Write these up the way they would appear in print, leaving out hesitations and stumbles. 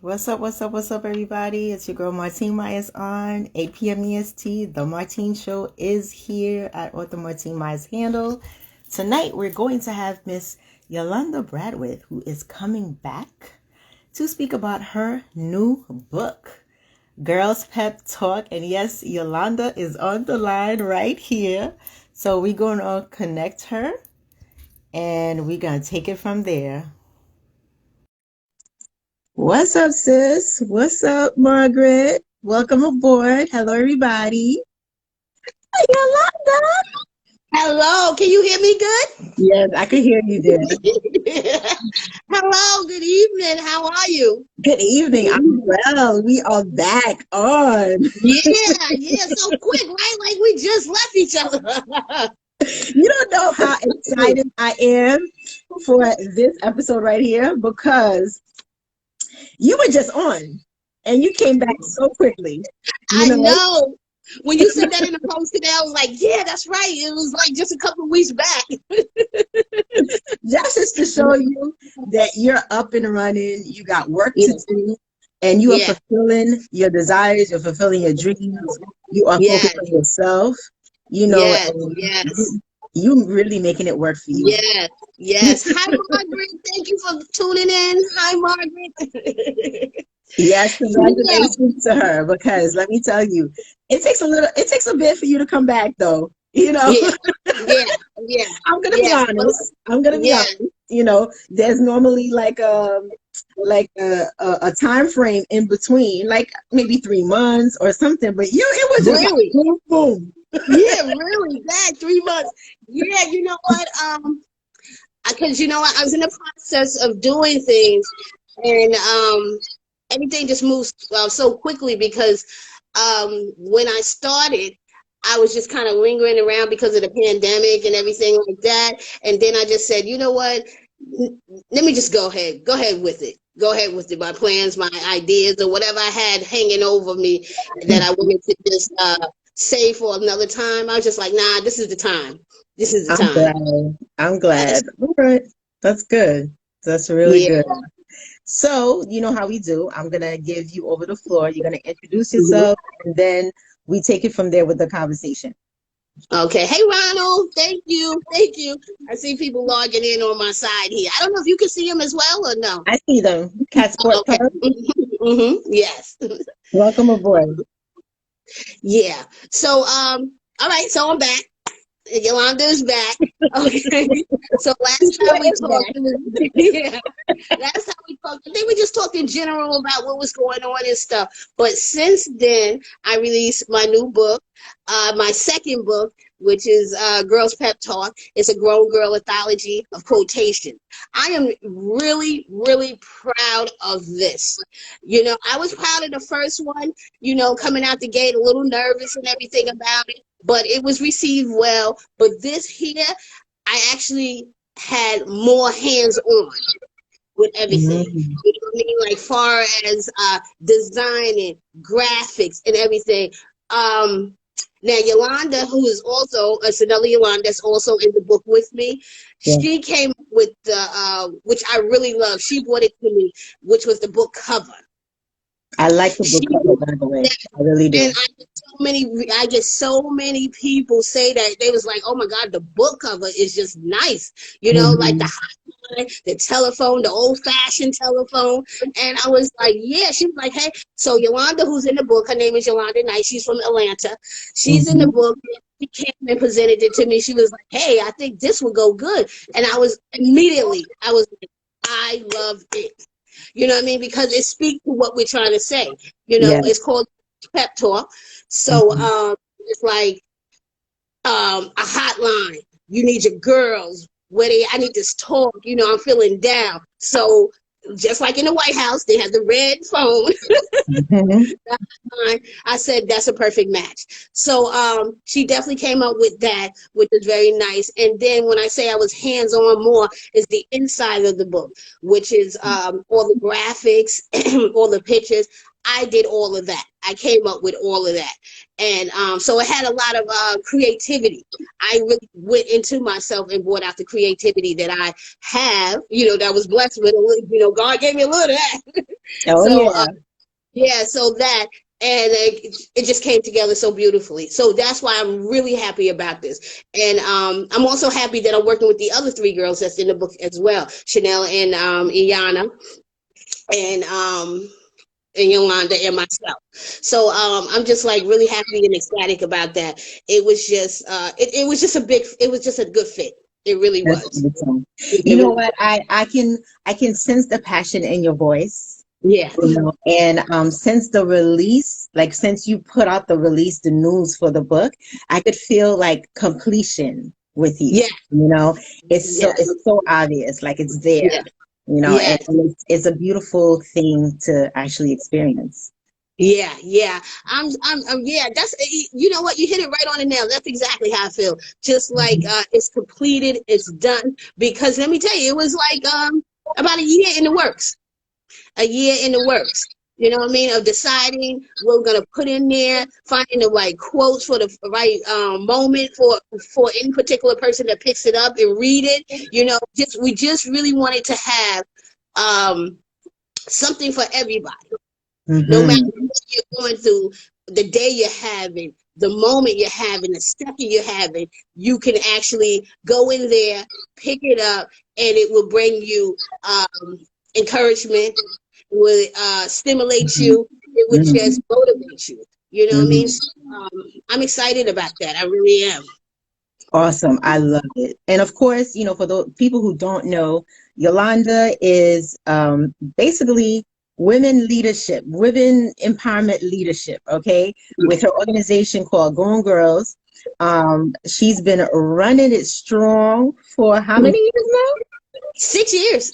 What's up? What's up? What's up, everybody? It's your girl Martine Myers on 8 p.m. EST. The Martine Show is here at Author Martine Myers handle. Tonight, we're going to have Miss Yolanda Brathwaite, who is coming back to speak about her new book, Girls Pep Talk. And yes, Yolanda is on the line right here. So we're going to connect her and we're going to take it from there. What's up, sis? What's up, Margaret? Welcome aboard. Hello, everybody. Hi, Yolanda. Hello, can you hear me good? Yes, I can hear you, dear. Hello, good evening. How are you? Good evening. I'm well. We are back on. Yeah, so quick, right? Like we just left each other. You don't know how excited I am for this episode right here because you were just on and you came back so quickly. I know. When you said that in the post today, I was like, yeah, that's right. It was like just a couple of weeks back. Just to show you that you're up and running, you got work to do, and you are fulfilling your desires, you're fulfilling your dreams, you are focused on yourself, you know, you really making it work for you. Yes. Hi, Margaret. Thank you for tuning in. Hi, Margaret. Yes, congratulations to her, because let me tell you, it takes a bit for you to come back though. You know, yeah. I'm gonna be honest. You know, there's normally like a time frame in between, like maybe 3 months or something. But it was just really like boom, boom. Yeah, really bad. 3 months. Yeah, you know what? Because I was in the process of doing things, and everything just moves so quickly because when I started, I was just kind of lingering around because of the pandemic and everything like that. And then I just said, you know what? Let me just go ahead with it. Go ahead with it. My plans, my ideas, or whatever I had hanging over me that I wanted to just say for another time. I was just like, nah, this is the time. This is the time. I'm glad. All right. That's good. That's really good. So, you know how we do. I'm going to give you over the floor. You're going to introduce yourself, and then we take it from there with the conversation. Okay. Hey, Ronald. Thank you. I see people logging in on my side here. I don't know if you can see them as well or no. I see them. Cat Sport. Okay. Yes. Welcome aboard. Yeah. So, all right. So I'm back. Yolanda is back. Okay. So last time we talked, I think we just talked in general about what was going on and stuff. But since then, I released my new book, my second book, which is Girls Pep Talk. It's a grown girl anthology of quotation. I am really, really proud of this. I was proud of the first one, coming out the gate a little nervous and everything about it, but it was received well. But this here, I actually had more hands-on with everything. You know what I mean? Like far as designing, graphics, and everything. Now, Yolanda, who is also another Yolanda that's also in the book with me, she came up with the, which I really love. She brought it to me, which was the book cover. I like the book cover, by the way. I really do. And I get so many people say that. They was like, oh my God, the book cover is just nice. Like the hotline, the telephone, the old-fashioned telephone. And I was like, yeah. She was like, hey. So Yolanda, who's in the book, her name is Yolanda Knight. She's from Atlanta. She's in the book. She came and presented it to me. She was like, hey, I think this would go good. And I was like, I love it. You know what I mean? Because it speaks to what we're trying to say. It's called Pep Talk. So it's like a hotline. You need your girls. I need this talk. I'm feeling down. So just like in the White House, they have the red phone. I said that's a perfect match. So she definitely came up with that, which is very nice. And then when I say I was hands-on more, is the inside of the book, which is all the graphics, all the pictures. I did all of that. I came up with all of that. And so it had a lot of creativity. I really went into myself and brought out the creativity that I have, that I was blessed with. God gave me a little of that. Oh So yeah. yeah, so that and it just came together so beautifully. So that's why I'm really happy about this. And I'm also happy that I'm working with the other three girls that's in the book as well, Chanel and Iyana and Yolanda and myself. So I'm just like really happy and ecstatic about that. It was just it was just it was just a good fit. It really That's was. awesome. You It know really, what? I can sense the passion in your voice. yeah. You know, and since the release, like since you put out the release, the news for the book, I could feel like completion with you. Yeah. You know, Yeah. it's so obvious, like it's there. Yeah. You know, Yeah. and it's a beautiful thing to actually experience. Yeah, yeah. Yeah, that's, you know what, you hit it right on the nail. That's exactly how I feel. Just like Mhm. it's completed, it's done. Because let me tell you, it was like about a year in the works. A year in the works. You know what I mean? Of deciding what we're gonna put in there, finding the right quotes for the right moment for any particular person that picks it up and read it. You know, just we just really wanted to have um something for everybody, no matter Mhm. what you're going through, the day you're having, the moment you're having, the second you're having, you can actually go in there, pick it up, and it will bring you encouragement, it will stimulate Mhm. you, it would Mhm. just motivate you. You know what I mean? Mhm. So, I'm excited about that. I really am. Awesome. I love it. And of course, you know, for the people who don't know, Yolanda is basically women leadership, women empowerment leadership, okay, with her organization called Grown Girls. She's been running it strong for how many years 6 years.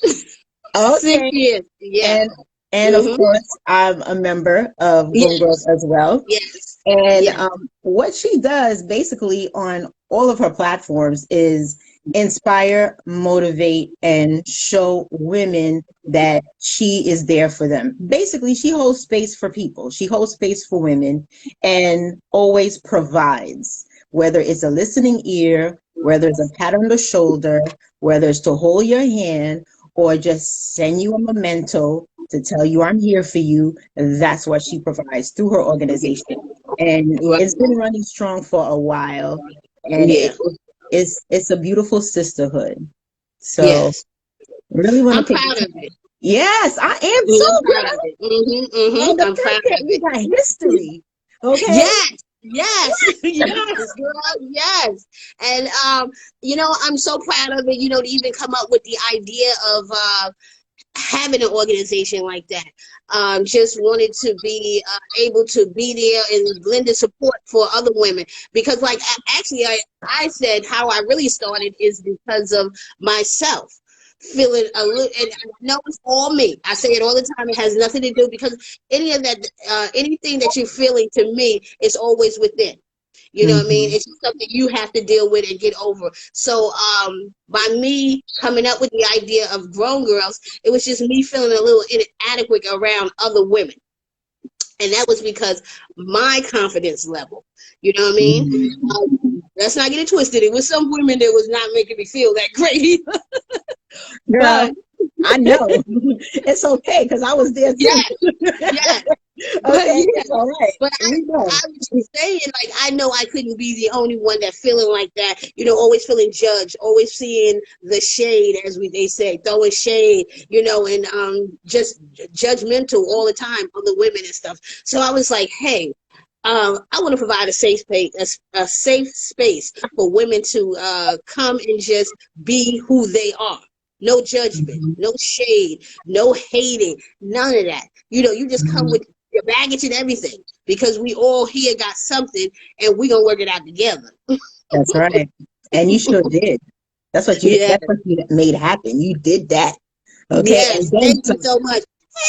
now? Six Okay. years. Yeah. And of Hmm. course, I'm a member of Grown Girls Yes. as well. Yes. And Yes. what she does basically on all of her platforms is inspire, motivate, and show women that she is there for them. Basically, she holds space for people, she holds space for women, and always provides, whether it's a listening ear, whether it's a pat on the shoulder, whether it's to hold your hand, or just send you a memento to tell you I'm here for you. That's what she provides through her organization, and Right. it's been running strong for a while, and Yeah. it's a beautiful sisterhood. So Yes. really want to I'm take proud the of time. it. Yes, I am I'm too, proud girl. of it. Hmm. And the I'm fact proud that of we it. got history, okay? Yes. Yes. Yes, girl. Yes. And I'm so proud of it, to even come up with the idea of having an organization like that. Just wanted to be able to be there and lend the support for other women because, like, actually, I said how I really started is because of myself feeling a little, and I know it's all me. I say it all the time. It has nothing to do because any of that, anything that you're feeling to me is always within. You know what I mean? Hmm. It's just something you have to deal with and get over. So, by me coming up with the idea of grown girls, it was just me feeling a little inadequate around other women. And that was because my confidence level, you know what I mean? Hmm. Let's not get it twisted. It was some women that was not making me feel that great. Girl, But I know. It's okay because I was there too. yes, yes. But Okay, yeah, it's all right. but We know. I was just saying, like, I know I couldn't be the only one that feeling like that, always feeling judged, always seeing the shade, as they say, throwing shade, and just judgmental all the time on the women and stuff. So I was like, hey, I want to provide a safe space, a safe space for women to come and just be who they are. No judgment, Mhm. no shade, no hating, none of that. You just come Mhm. with your baggage and everything because we all here got something and we gonna work it out together. That's right. And you sure did. Yeah, That's what you made happen. You did that. Okay. And yes. then Thank you some. so much.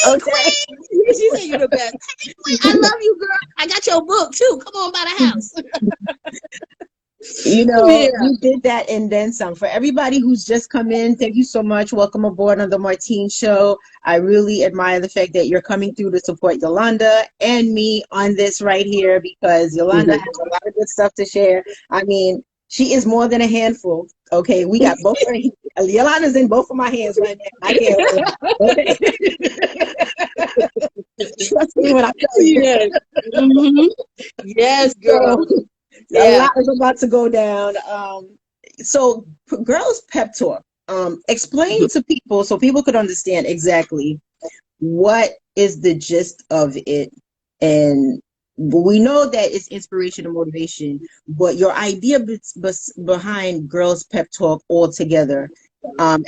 Hey, Okay. Queen. She said you're the best. Hey, Queen, I love you, girl. I got your book too. Come on by the house. You know, Yeah. you did that and then some. For everybody who's just come in, thank you so much. Welcome aboard on the Martine Show. I really admire the fact that you're coming through to support Yolanda and me on this right here because Yolanda Mhm. has a lot of good stuff to share. I mean, she is more than a handful. Okay, we got both her. Yolanda's in both of my hands right now. I can't wait. Okay. Martine, when I tell you. Yes. Mm-hmm. Yes, girl. So a Yeah. lot is about to go down. So girls pep talk. Explain to people so people could understand exactly what is the gist of it. And we know that it's inspiration and motivation, but your idea behind girls pep talk altogether,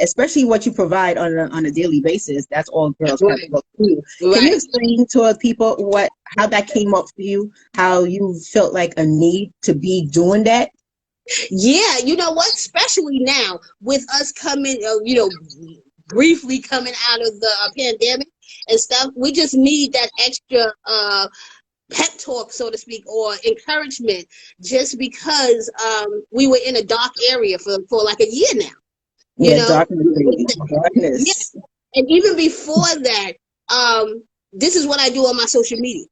especially what you provide on a daily basis, that's all girls pep Right. talk too. Can you Right. explain to people how that came up for you, how you felt like a need to be doing that? Yeah, you know what? Especially now with us coming, briefly coming out of the pandemic and stuff, we just need that extra pep talk, so to speak, or encouragement, just because we were in a dark area for like a year now. You Yeah, know, darkness, baby. yeah, Darkness. and even before that, this is what I do on my social media.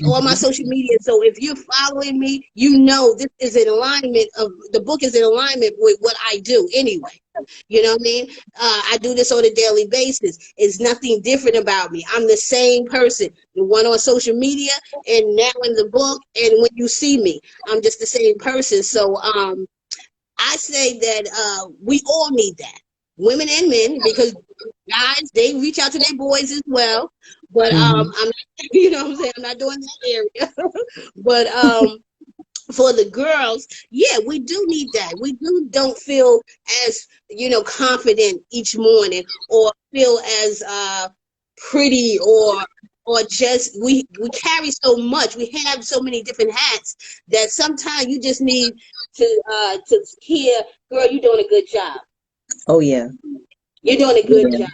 All my social media. So if you're following me, this is in alignment of the book is in alignment with what I do anyway. You know what I mean? I do this on a daily basis. It's nothing different about me. I'm the same person, the one on social media and now in the book. And when you see me, I'm just the same person. So I say that we all need that, women and men, because guys, they reach out to their boys as well. But Mhm. I'm not, what I'm saying, I'm not doing that area. But for the girls, yeah, we do need that. We don't feel as confident each morning, or feel as pretty, or just we carry so much. We have so many different hats that sometimes you just need to hear, girl, you're doing a good job. Oh yeah. You're doing a good Yeah. job.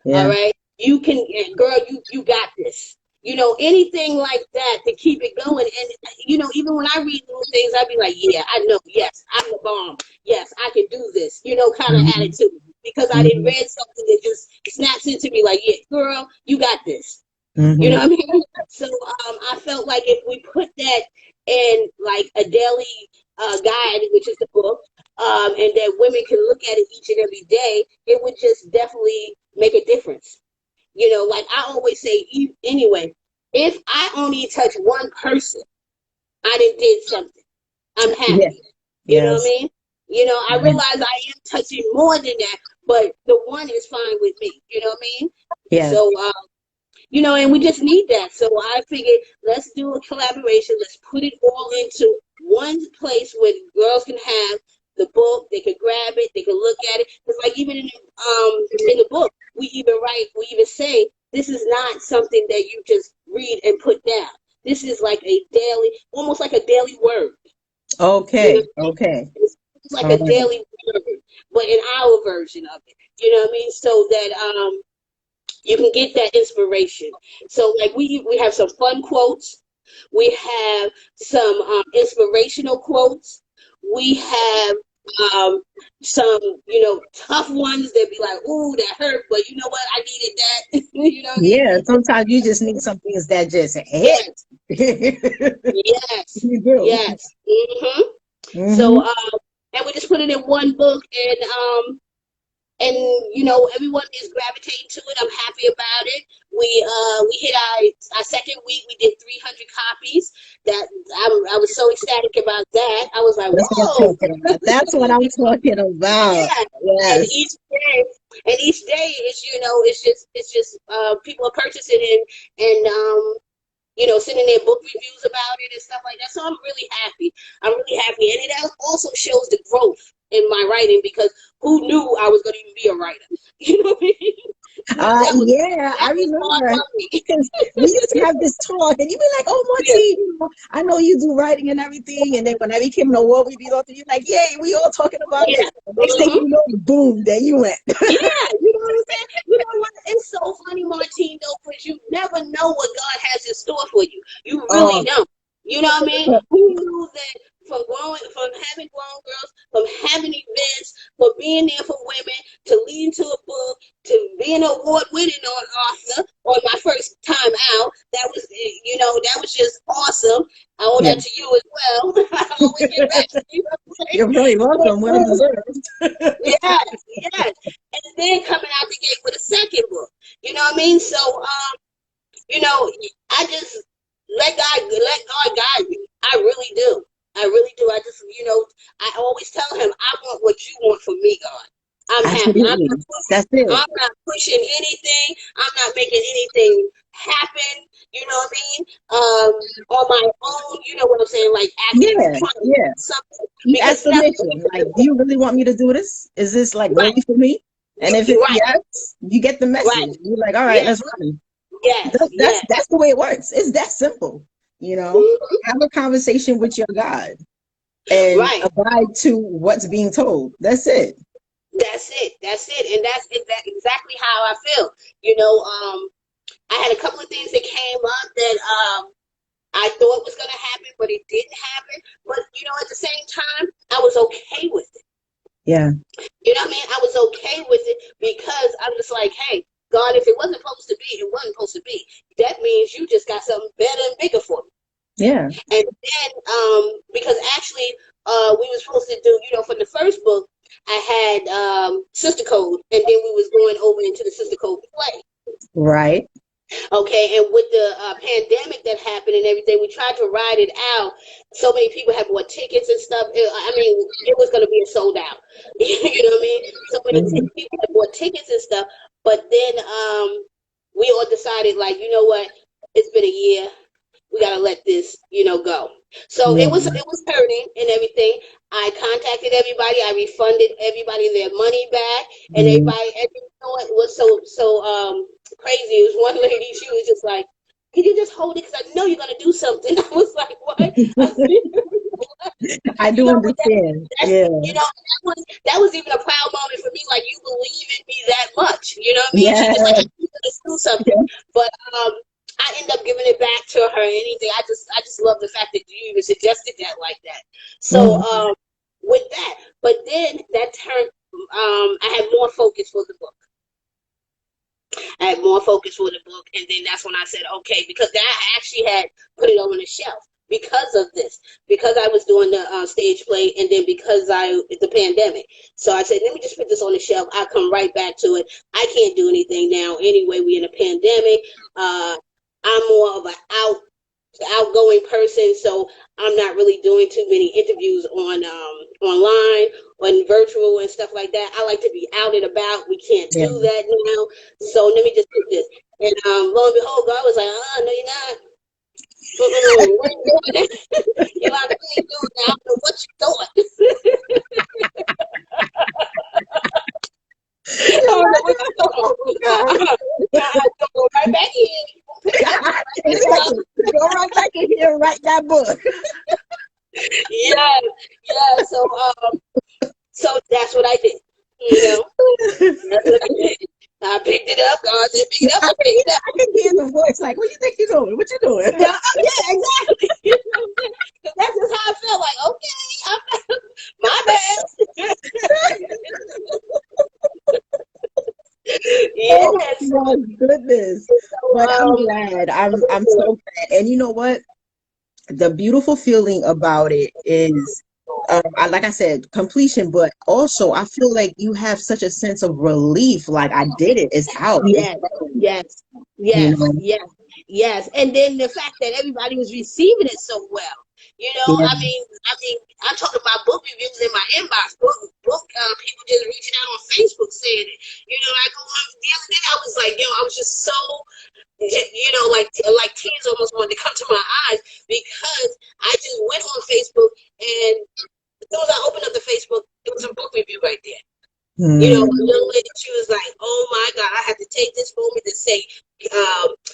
All Yeah. right. You can, girl, you got this. Anything like that to keep it going. And, even when I read little things, I'd be like, yeah, I know. Yes, I'm the bomb. Yes, I can do this, kind of Hmm. attitude. Because I didn't Hmm. read something that just snaps into me like, yeah, girl, you got this. You know Hmm. what I mean? So I felt like if we put that in like a daily guide, which is the book, and that women can look at it each and every day, it would just definitely make a difference. Like I always say, anyway, if I only touch one person, I did something. I'm Yeah. happy. You know what I Yes. mean? I Yeah. realize I am touching more than that, but the one is fine with me. You know what I mean? Yeah. So, and we just need that. So I figured, let's do a collaboration. Let's put it all into one place where girls can have the book. They can grab it. They can look at it. Because like even in the book, we even say this is not something that you just read and put down. This is like a daily, almost like a daily word. You know, Okay. Okay. it's like All a right. daily word, but in our version of it. You know what I mean? So that you can get that inspiration. So like we have some fun quotes, we have some inspirational quotes, we have um, some tough ones that be like, ooh, that hurt, but you know what, I needed that. You know what I mean? Yeah. Sometimes you just need some things that just hit. Yes, yes, You do. yes. So Hmm. and we just put it in one book, and everyone is gravitating to it. I'm happy about it. We hit our second week. We did 300 copies. That I was so ecstatic about that. I was like, That's what I'm whoa. talking about. That's what I'm talking about. Yeah. And Yes. each day is it's just people are purchasing it, and sending their book reviews about it and stuff like that. So I'm really happy. I'm really happy. And it also shows the growth in my writing, because who knew I was going to even be a writer? You know what I mean? That was Yeah, I that was hard remember for me. because we used to have this talk, and you'd be like, "Oh, Yeah. Martine, I know you do writing and everything." And then when I became an award, we'd be all you like, "Yay, we all talking about it." Yeah. Next thing you know, boom, there you went. Yeah, you know what I'm saying? You know what? It's so funny, Martine, though, because you never know what God has in store for you. You really Oh, don't. You know what I mean? Who knew that from having grown girls, from having events, from being there for women, to leading to a book, to being an award-winning author on my first time out, that was just awesome. I owe yeah, that to you as well. I always get back to you. Know what I'm you're very welcome. Well saying? deserved. Yes, yes. And then coming out the gate with a second book. You know what I mean? So you know, I just let God guide me. I really do. I really do. I just, I always tell him, I want what you want for me, God. I'm happy. Absolutely. That's it. I'm not pushing anything. I'm not making anything happen. You know what I mean? On my own. You know what I'm saying? Like actually Yeah, trying to do yeah. something You because ask permission. Like, do you really want me to do this? Is this like right, really for me? And if it's right, yes, you get the right. message. You're like, all right, Yes, let's run. yes, yes. That's the way it works. It's that simple. You know, Mhm. have a conversation with your God and Right. abide to what's being told. That's it. That's it. That's it. And that's exactly how I feel. You know, I had a couple of things that came up that I thought was going to happen, but it didn't happen. But, at the same time, I was okay with it. Yeah. You know what I mean? I was okay with it because I'm just like, hey, God, if it wasn't supposed to be, it wasn't supposed to be. That means you just got something better and bigger for me. Yeah. And then, because actually, we were supposed to do, for the first book, I had Sister Code, and then we was going over into the Sister Code play. Right. Okay, and with the pandemic that happened and everything, we tried to ride it out. So many people had bought tickets and stuff. It was going to be a sold out. You know what I mean? So many Hmm. people had bought tickets and stuff. But then we all decided, like, you know what? It's been a year. We gotta let this, go. So Yeah. it was hurting and everything. I contacted everybody. I refunded everybody their money back, and Mhm. it was so crazy. It was one lady. She was just like, "Can you just hold it? Because I know you're gonna do something." I was like, "What?" I said, I do but understand. that's Yeah. that was even a proud moment for me. Like, you believe in me that much. You know what I mean? She just like, Yeah. "I need to do something," but I end up giving it back to her and anything. I just love the fact that you even suggested that like that. So Mhm. with that, but then that turned. I had more focus for the book. I had more focus for the book, and then that's when I said, okay, because then I actually had put it on the shelf because of this, because I was doing the stage play, and then because the pandemic. So I said, let me just put this on the shelf. I'll come right back to it. I can't do anything now anyway. We're in a pandemic. I'm more of an outgoing person, so I'm not really doing too many interviews on online, on virtual and stuff like that. I like to be out and about. We can't Yeah. do that now, so let me just do this. And lo and behold, God was like, "Oh, no, you're not. What are you doing? You're like, what are you doing? I don't know what you're doing. I don't know what you're Oh my doing. Go right back in. Pick it up. God. Right back up. Exactly. Go right back in here and write that book. Yeah, yeah. So that's what I did. You know. That's what I did. I picked it up. God said, pick it up. I picked it up. I can hear the voice like, what you think you're doing? What you doing? Yeah, exactly. You know what I'm saying? 'Cause that's just how I felt. Like, okay, my bad. Oh Yes. my goodness. So, But I'm glad. I'm so glad. And you know what? The beautiful feeling about it is like I said, completion, but also I feel like you have such a sense of relief. Like I did it. It's out. It's yes, done. yes, You yes, know? yes, yes. And then the fact that everybody was receiving it so well. Yeah. I'm talking about book reviews in my inbox. People just reaching out on Facebook saying it. Like the other day, I was like, I was just so, like tears almost wanted to come to my eyes because I just went on Facebook, and as soon as I opened up the Facebook, it was a book review right there. A Mm. young lady, she was like, "Oh my God, I had to take this moment to say."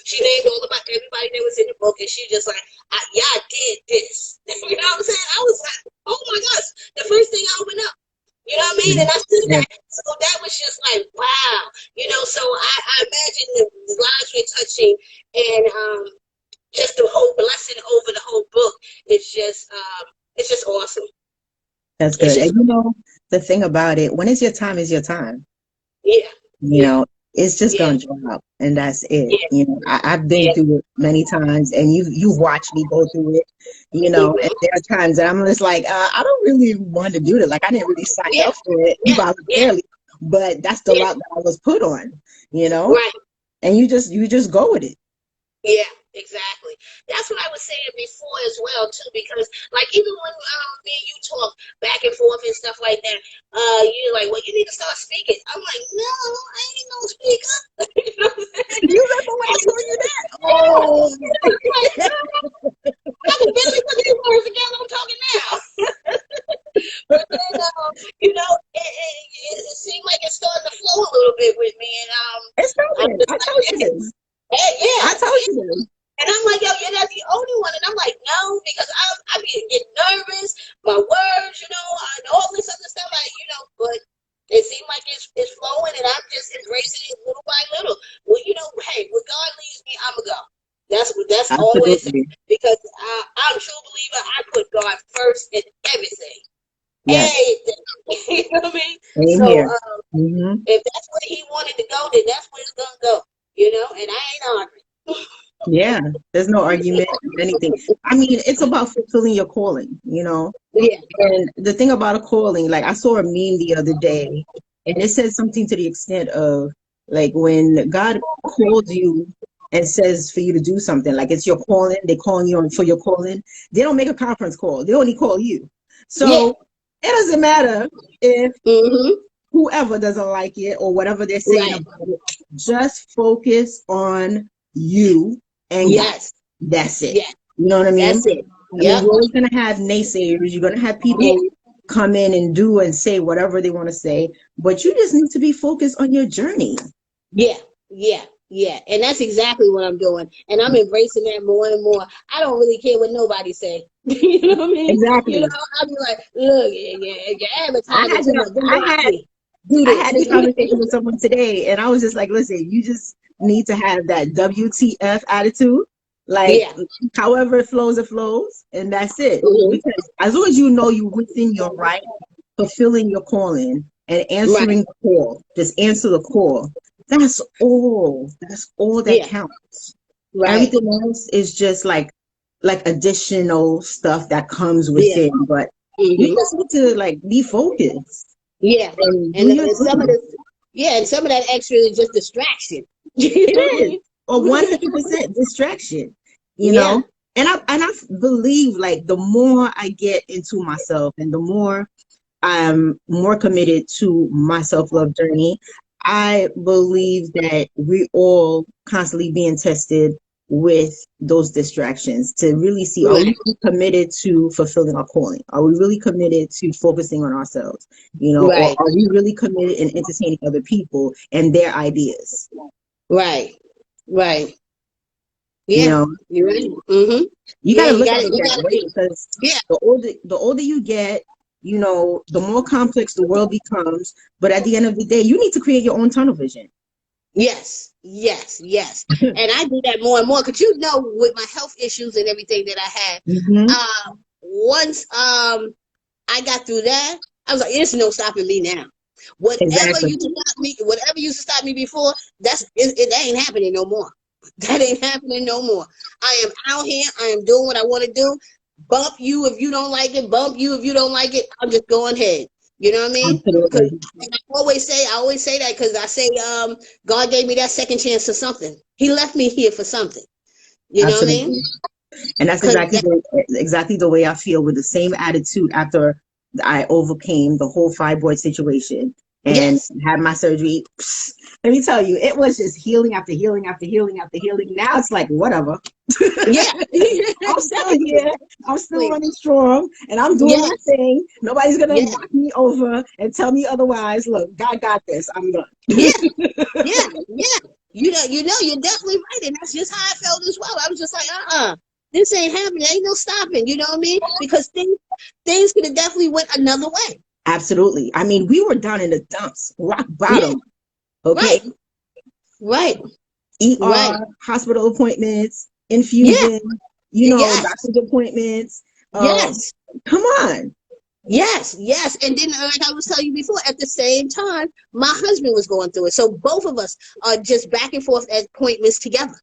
She named all about everybody that was in the book, and she just like, "Yeah, I did this." You know what I'm saying? I was like, "Oh my gosh!" The first thing I opened up, you know what I mean? Yeah. And I see Yeah. that, so that was just like, wow. So I imagine the lives we're touching, and just the whole blessing over the whole book. It's just awesome. That's It's good. just And you know, the thing about it, when it's your time, is your time. yeah, You yeah, know, it's just yeah, gonna drop and that's it. yeah, You know, I've been yeah. through it many times and you've watched me go through it, and Mhm. there are times that I'm just like, I don't really want to do this. Like I didn't really sign Yeah, up for it yeah, yeah, voluntarily, but that's the yeah. route that I was put on, Right. and you just go with it. Yeah, exactly. That's what I was saying before as well too, because like even when me and you talk back and forth and stuff like that, you're like, well, you need to start speaking. I'm like, no, I ain't no speaker. You know what I'm saying? You remember when I told you that? Yeah. Oh, Like, I can barely put these words together. I'm talking now. But then, it seemed like it's starting to flow a little bit with me, and it's I'm coming. just I like, told you this. hey, I yeah, told you this. and I'm like, yo, you're not the only one. And I'm like, no, because I be getting nervous, my words, and all this other stuff. But it seemed like it's flowing, and I'm just embracing it little by little. Well, hey, where God leads me, I'ma go. That's always Absolutely. because I'm a true believer. I put God first in everything. Yes. Everything. You know what I mean? Same So here. Hmm. if that's where He wanted to go, then that's where it's gonna go. And I ain't arguing. Yeah. There's no argument or anything. I mean, it's about fulfilling your calling, you know? Yeah. And the thing about a calling, like I saw a meme the other day, and it said something to the extent of like when God calls you and says for you to do something, like it's your calling, they calling you on for your calling, they don't make a conference call. They only call you. Yeah. So it doesn't matter if Mm-hmm. whoever doesn't like it or whatever they're saying Right. about it, just focus on you and God. Yes. That's it. Yeah. You know what I mean? That's it. I mean, Yep. you're always going to have naysayers. You're going to have Yeah. people come in and do and say whatever they want to say, but you just need to be focused on your journey. Yeah. Yeah. Yeah. And that's exactly what I'm doing. And I'm embracing that more and more. I don't really care what nobody say. You know what I mean? Exactly. I'll be like, look, you're I advertising had too to, much. Don't go out there. Do I this. had this conversation with someone today, and I was just like, listen, you just need to have that WTF attitude. Like, Yeah. however it flows, and that's it. Hmm. Because as long as you know you're within your right, fulfilling your calling and Right. answering the call, just answer the call. That's all. That's all that Yeah. counts. Right. Everything else is just like additional stuff that comes Yeah. within. But you Hmm. just need to like be focused Yeah. and do And, your and some of thing. the and some of that extra is just distraction. You know what I It is mean? a 100% distraction, you Yeah. know. And I believe like the more I get into myself and the more I'm more committed to my self love journey, I believe that we all constantly being tested with those distractions to really see, are we Right. really committed to fulfilling our calling? Are we really committed to focusing on ourselves? You know, or Right. are we really committed in entertaining other people and their ideas? Right. Right. You Yeah. know, You're right. Mm-hmm. you got Yeah, to you look got at it. it You that got way it. because Yeah. the older you get, you know, the more complex the world becomes. But at the end of the day, you need to create your own tunnel vision. Yes. Yes. Yes. And I do that more and more because with my health issues and everything that I had, Hmm. once I got through that, I was like, there's no stopping me now. Exactly. Whatever used to stop me before, that ain't happening no more. That ain't happening no more. I am out here. I am doing what I want to do. Bump you if you don't like it. Bump you if you don't like it. I'm just going ahead. You know what I mean? Because Absolutely. I always say that because I say, God gave me that second chance for something. He left me here for something. You know what I mean? Absolutely. And that's Because exactly the way I feel with the same attitude after I overcame the whole fibroid situation and yes, had my surgery. Let me tell you, it was just healing after healing after healing after healing. Now it's like whatever. yeah, I'm still exactly, here. I'm still running strong, and I'm doing my yes, thing. Nobody's gonna yes, knock me over and tell me otherwise. Look, God got this. I'm done. yeah. Yeah, yeah. You're definitely right. And that's just how I felt as well. I was just like, this ain't happening. Ain't no stopping. You know what I mean? Because things could have definitely went another way. Absolutely. I mean, we were down in the dumps, rock Yeah, bottom. Okay, right, right, right. ER, hospital appointments, Yeah, infusion, yes, doctor's appointments. yes, Come on. yes, yes. And then, like I was telling you before, at the same time, my husband was going through it. So both of us are just back and forth at appointments together.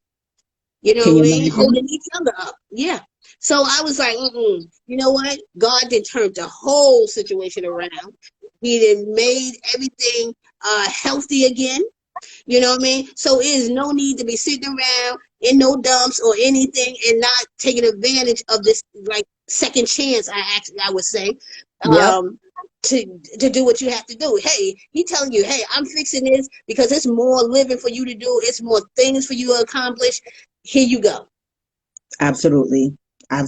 You know Can what you I mean? imagine? Holding each other up. Yeah. So I was like, you know what? God did turn the whole situation around. He did made everything healthy again. You know what I mean? So it is no need to be sitting around in no dumps or anything, and not taking advantage of this like second chance. I would say, Yep. To do what you have to do. Hey, he telling you, hey, I'm fixing this because it's more living for you to do. It's more things for you to accomplish. Here you go. Absolutely.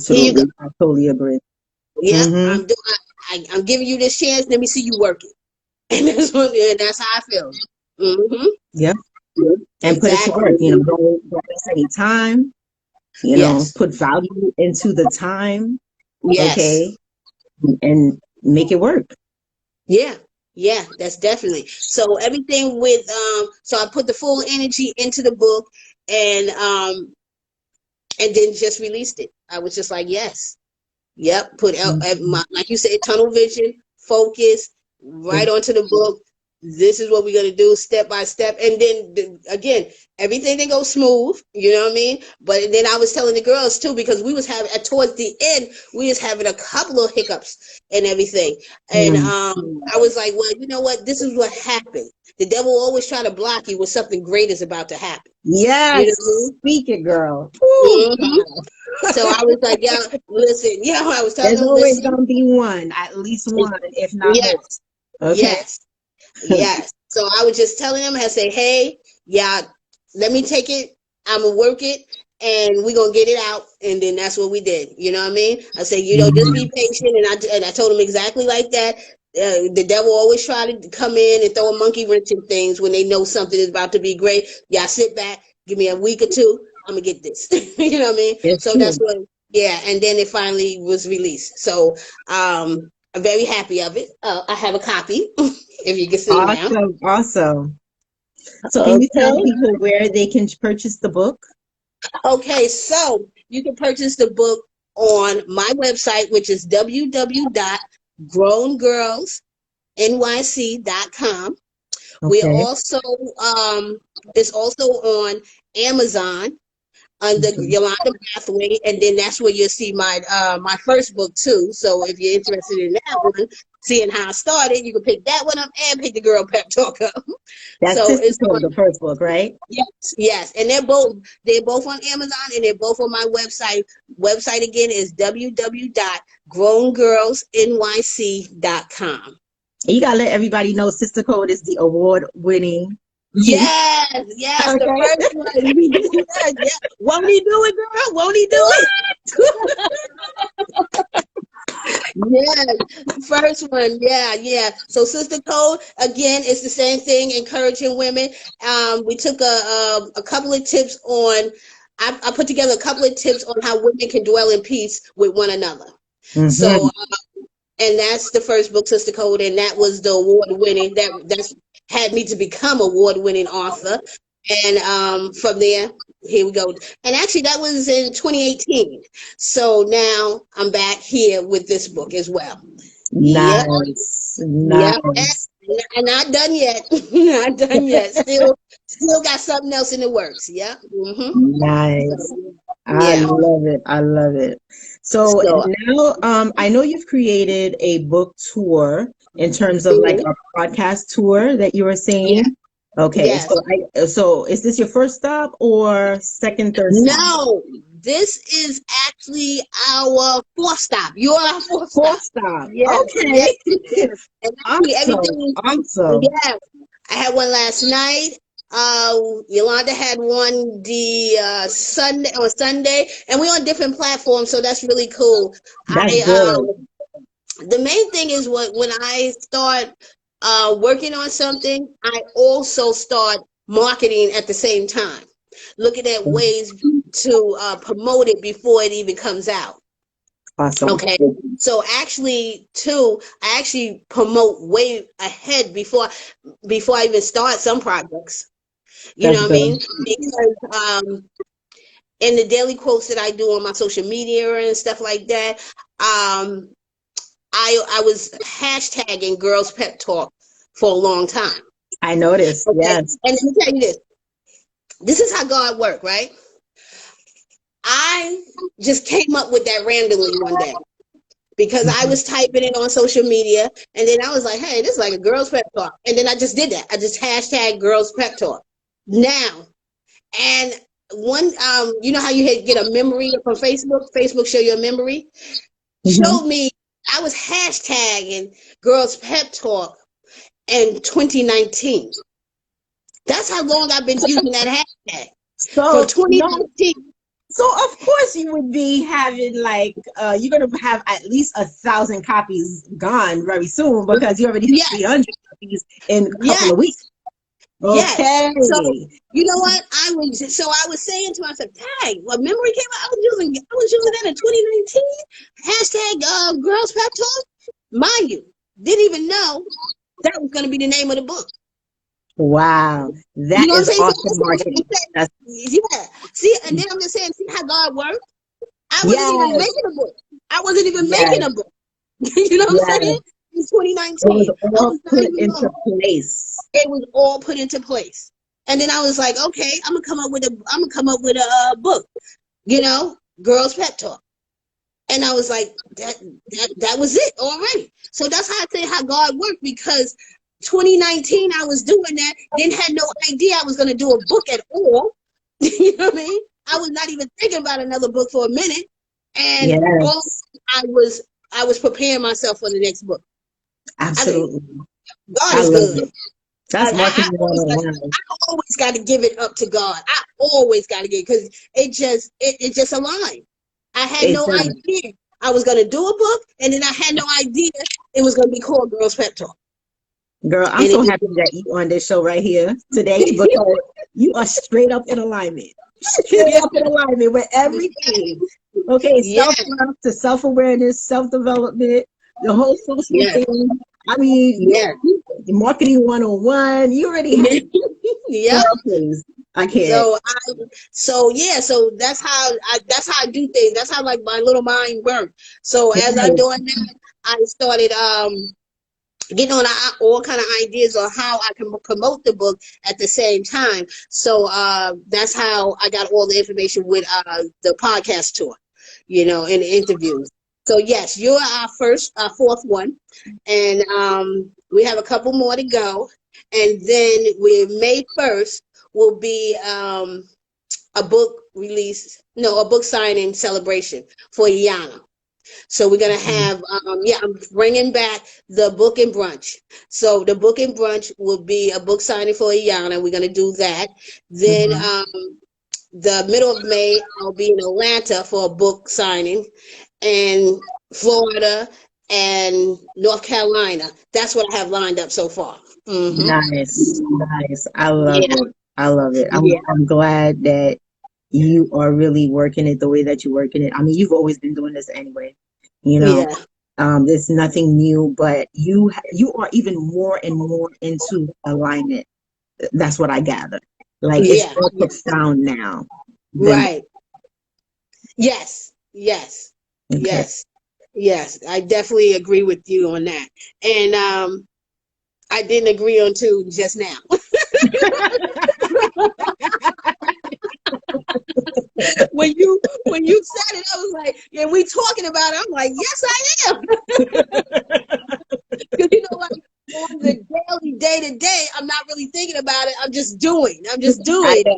Here you go. Absolutely. I totally agree. Yep, Mm-hmm. I'm giving you this chance. Let me see you work it. And that's how I feel. Mm-hmm. Yep. And put it to Exactly. work. Don't waste any time. Yes. Put value into the time. Yes. Okay. And make it work. Yeah. Yeah, that's definitely. So everything with so I put the full energy into the book, and then just released it. I was just like, yes. Yep, put out Mhm. like you said, tunnel vision, focus, right onto the book. This is what we're gonna do step by step, and then again, everything didn't go smooth. You know what I mean? But then I was telling the girls too, because we was having towards the end, we was having a couple of hiccups and everything, and Mm. I was like, well, you know what? This is what happened. The devil always try to block you when something great is about to happen. You know Yes. what Speak it, girl. I Woo, mean? So I child. was like, yeah, listen, I was telling There's them, always listen, gonna be one, at least one, if not more. yes, Okay. yes, yes. So I was just telling them, I say, hey, yeah, let me take it. I'm gonna work it, and we're gonna get it out. And then that's what we did. You know what I mean? I said, just Mhm. be patient. And I told them exactly like that. The devil always try to come in and throw a monkey wrench in things when they know something is about to be great. Y'all sit back, give me a week or two. I'm gonna get this. You know what I mean? It's So that's true. what. Yeah, and then it finally was released. So I'm very happy of it. I have a copy, if you can see now. Awesome. Awesome. So can you tell Okay. people where they can purchase the book? Okay, so you can purchase the book on my website, which is www.growngirlsnyc.com. We're Okay. also it's also on Amazon under Okay. Yolanda Brathwaite, and then that's where you'll see my first book too. So if you're interested in that one, seeing how I started, you can pick that one up and pick the Girl Pep Talk up. That's So Sister it's Code, on. the first book, right? Yes, yes, and they're both on Amazon, and they're both on my website. Website again is www.growngirlsnyc.com. And you gotta let everybody know Sister Code is the award-winning piece. Yes, yes, the Okay. first one. Yes, yeah. Won't he do it, girl? Won't he do it? Yeah, first one. Yeah, yeah. So Sister Code again, it's the same thing, encouraging women. We took a couple of tips on. I put together a couple of tips on how women can dwell in peace with one another. So, Mm-hmm. and that's the first book, Sister Code, and that was the award winning. That's had me to become award winning author. And from there, here we go. And actually, that was in 2018. So now I'm back here with this book as well. Yep, Nice. yep. Nice. And not done yet. Not done yet. Still got something else in the works. Yep. Nice. So, I yeah. love it. I love it. So So, now, I know you've created a book tour in terms of like mhm. a podcast tour that you were Yeah. saying. Okay, Yes. so is this your first stop or second, third stop? No, this is actually our fourth stop. You're our fourth Fourth stop. stop. Yes, yes, Okay. yes. And actually, Awesome. everything. Awesome. Yes, I had one last night. Yolanda had one the Sunday, and we're on different platforms, so that's really cool. That's I good. The main thing is when I start working on something, I also start marketing at the same time, looking at ways to promote it before it even comes out. Awesome. Okay. So actually, too, I actually promote way ahead before I even start some projects. You know That's what I good. mean? Because in the daily quotes that I do on my social media and stuff like that, um, I was hashtagging Girls Pep Talk for a long time. I noticed. Okay. Yes. And let me tell you this. This is how God worked, right? I just came up with that randomly one day because I Mhm. was typing it on social media, and then I was like, hey, this is like a girls pep talk. And then I just did that. I just hashtag girls pep talk. Now, and you know how you get a memory from Facebook show you a memory, showed me I was hashtagging Girls Pep Talk in 2019. That's how long I've been using that hashtag. So From 2019. So of course you would be having like you're gonna have at least 1,000 copies gone very soon because you already have 300 copies in a couple of weeks. Okay. Yes. So you know what? I was saying to myself, dang, what memory came out? I was using that in 2019. Hashtag Girls Pep Talk. Mind you, didn't even know that was gonna be the name of the book. Wow. That is awesome marketing. Yeah. See, and then I'm just saying, see how God works? I wasn't even making a book. I wasn't even making a book. You know what I'm saying? In 2019. It was all put into place. It was all put into place. And then I was like, okay, I'm gonna come up with a book, you know, Girls Pep Talk. And I was like, that was it already. So that's how I say how God worked, because 2019 I was doing that, then had no idea I was gonna do a book at all. You know what I mean? I was not even thinking about another book for a minute. And I was preparing myself for the next book. Absolutely. God is good. That's marketing. I always got to give it up to God. I always got to give, because it just aligned. I had no idea I was going to do a book, and then I had no idea it was going to be called Girls Pep Talk. Girl, I'm so happy that you on this show right here today, because you are straight up in alignment. Straight up in alignment with everything. Okay, self-love to self-awareness, self-development, the whole social thing. I mean, marketing 101. You already have. I can't. So that's how I do things. That's how like my little mind works. So as I'm doing that, I started getting on all kind of ideas on how I can promote the book at the same time. So that's how I got all the information with the podcast tour, you know, and the interviews. So yes, you're our fourth one, and we have a couple more to go, and then May 1st will be a book signing celebration for Yana. So we're going to have, I'm bringing back the book and brunch. So the book and brunch will be a book signing for Iana. We're going to do that. Then the middle of May, I'll be in Atlanta for a book signing, and Florida and North Carolina. That's what I have lined up so far. Nice. I love it. I love it. I'm glad that you are really working it the way that you're working it. I mean, you've always been doing this anyway. You know, there's nothing new, but you are even more and more into alignment. That's what I gather. Like it's more profound now. Right. Yes. I definitely agree with you on that. And I didn't agree on two just now. When you said it, I was like, yeah, we talking about it. I'm like, yes, I am. Because you know, like on the daily, day to day, I'm not really thinking about it. I'm just doing. You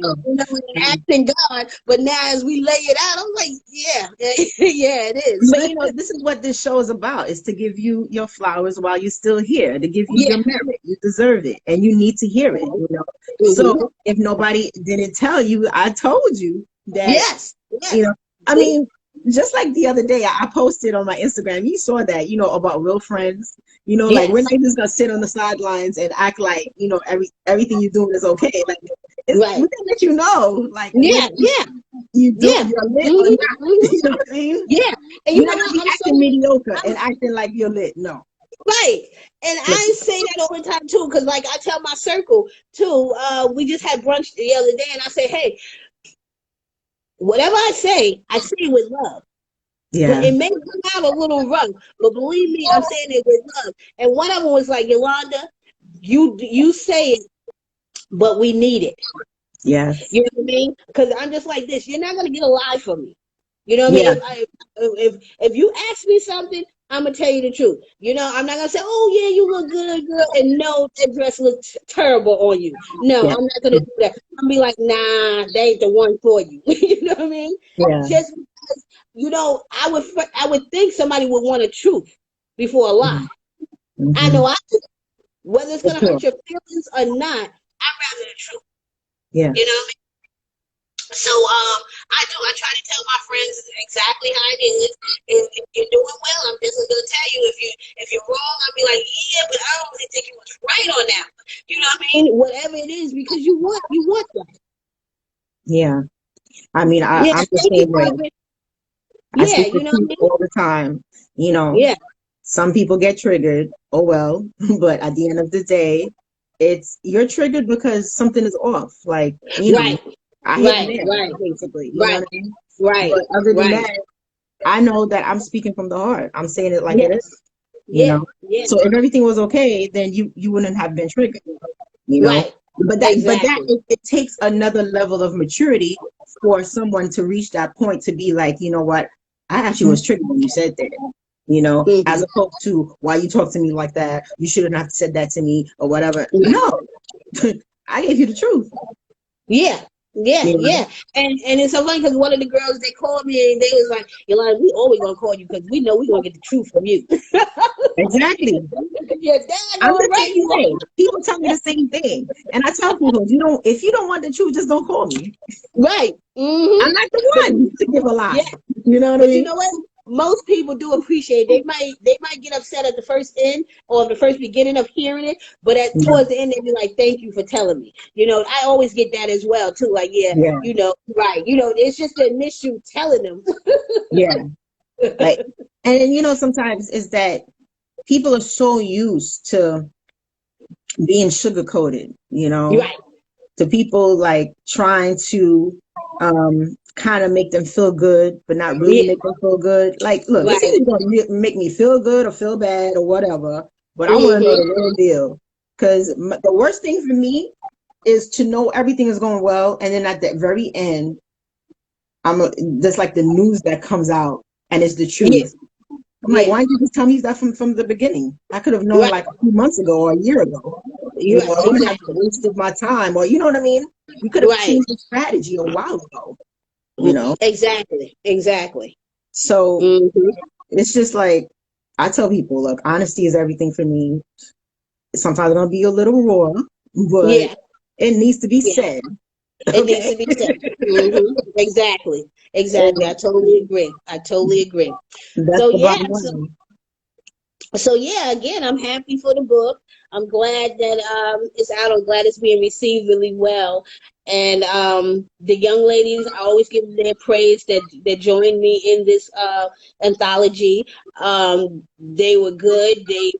know, and asking God. But now, as we lay it out, I'm like, yeah, it is. But you know, this is what this show is about: is to give you your flowers while you're still here, to give you your merit. You deserve it, and you need to hear it. You know, so if nobody didn't tell you, I told you that. You know, I mean, just like the other day, I posted on my Instagram. You saw that, you know, about real friends. You know, like we're not just gonna sit on the sidelines and act like, you know, everything you're doing is okay. Like, we can let you know, like, you do, you're lit or not. You know what I mean? Yeah, and you're not gonna be acting mediocre and acting like you're lit. No. Right. And I say that all the time too, because like I tell my circle too, we just had brunch the other day, and I say, hey, whatever I say with love. Yeah. But it may come out a little rough, but believe me, I'm saying it with love. And one of them was like, Yolanda, you say it, but we need it. Yeah. You know what I mean? Because I'm just like this. You're not gonna get a lie from me. You know what I mean? If you ask me something, I'm gonna tell you the truth. You know, I'm not gonna say, "Oh yeah, you look good, girl," and no, that dress looks terrible on you. No, Yeah. I'm not gonna do that. I'm gonna be like, "Nah, they ain't the one for you." You know what I mean? Yeah. Just because, I would think somebody would want a truth before a lie. I Mm-hmm. know I do. Whether it's For gonna sure. hurt your feelings or not, I'd rather the truth. Yeah. You know. So I try to tell my friends exactly how it is. If you're doing well, I'm just gonna tell you. If you're wrong, I'll be like, yeah, but I don't really think you was right on that one. You know what I mean? Whatever it is, because you want that. Yeah. I mean, Yeah, I'm the thank you, same way. Prophet. I Yeah, speak the you know what truth I mean? all the time. You know, Yeah, some people get triggered. Oh well. But at the end of the day, you're triggered because something is off. Like, right, I hit a right, nail, right, basically. You know right, what I mean? right, But other than right. that, I know that I'm speaking from the heart. I'm saying it like it Yes, is, you yeah, know. yeah, So if everything was okay, then you wouldn't have been triggered, you know. right, But that exactly. it takes another level of maturity for someone to reach that point to be like, you know what, I actually was triggered when you said that, as Hmm. opposed to why you talk to me like that. You shouldn't have said that to me or whatever. No, I gave you the truth, Yeah, yeah, you know. yeah. And it's so funny because one of the girls they called me and they was like, Yolanda, we always gonna call you because we know we gonna get the truth from you. Exactly. Yeah, dang I'm all the right same you way. are. People tell me the same thing, and I tell people, if you don't want the truth, just don't call me. Right. I'm not the But one to give a yeah, lie. You know what I but you mean? know what? Most people do appreciate it. They might get upset at the first end or the first beginning of hearing it, but at Yeah, towards the end they be like, "Thank you for telling me." You know, I always get that as well too. Like, yeah, yeah, right. It's just the initial telling them. yeah. Like, and then, sometimes is that people are so used to being sugar coated, Right, to people like trying to kind of make them feel good, but not really yeah, make them feel good. Like, look, it's right. either going to make me feel good or feel bad or whatever, but I want to know Mm-hmm. the real deal. Because the worst thing for me is to know everything is going well, and then at the very end, that's like the news that comes out, and it's the Yeah, truth. I'm like, yeah. why didn't you just tell me that from the beginning? I could have known Right, like a few months ago or a year ago. right. I wouldn't have Exactly. wasted my time, or you know what I mean? We could have Right. changed the strategy a while ago, you know? Exactly. Exactly. So Mm-hmm. it's just like, I tell people, look, honesty is everything for me. Sometimes it's going to be a little raw, but Yeah. it needs to be Yeah. said. It needs Okay. to be said. Exactly. Exactly. I And totally agree. I totally agree. that's So the yeah. bottom line. So yeah, again, I'm happy for the book. I'm glad that it's out. I'm glad it's being received really well. And the young ladies, I always give them their praise that joined me in this anthology. They were good. They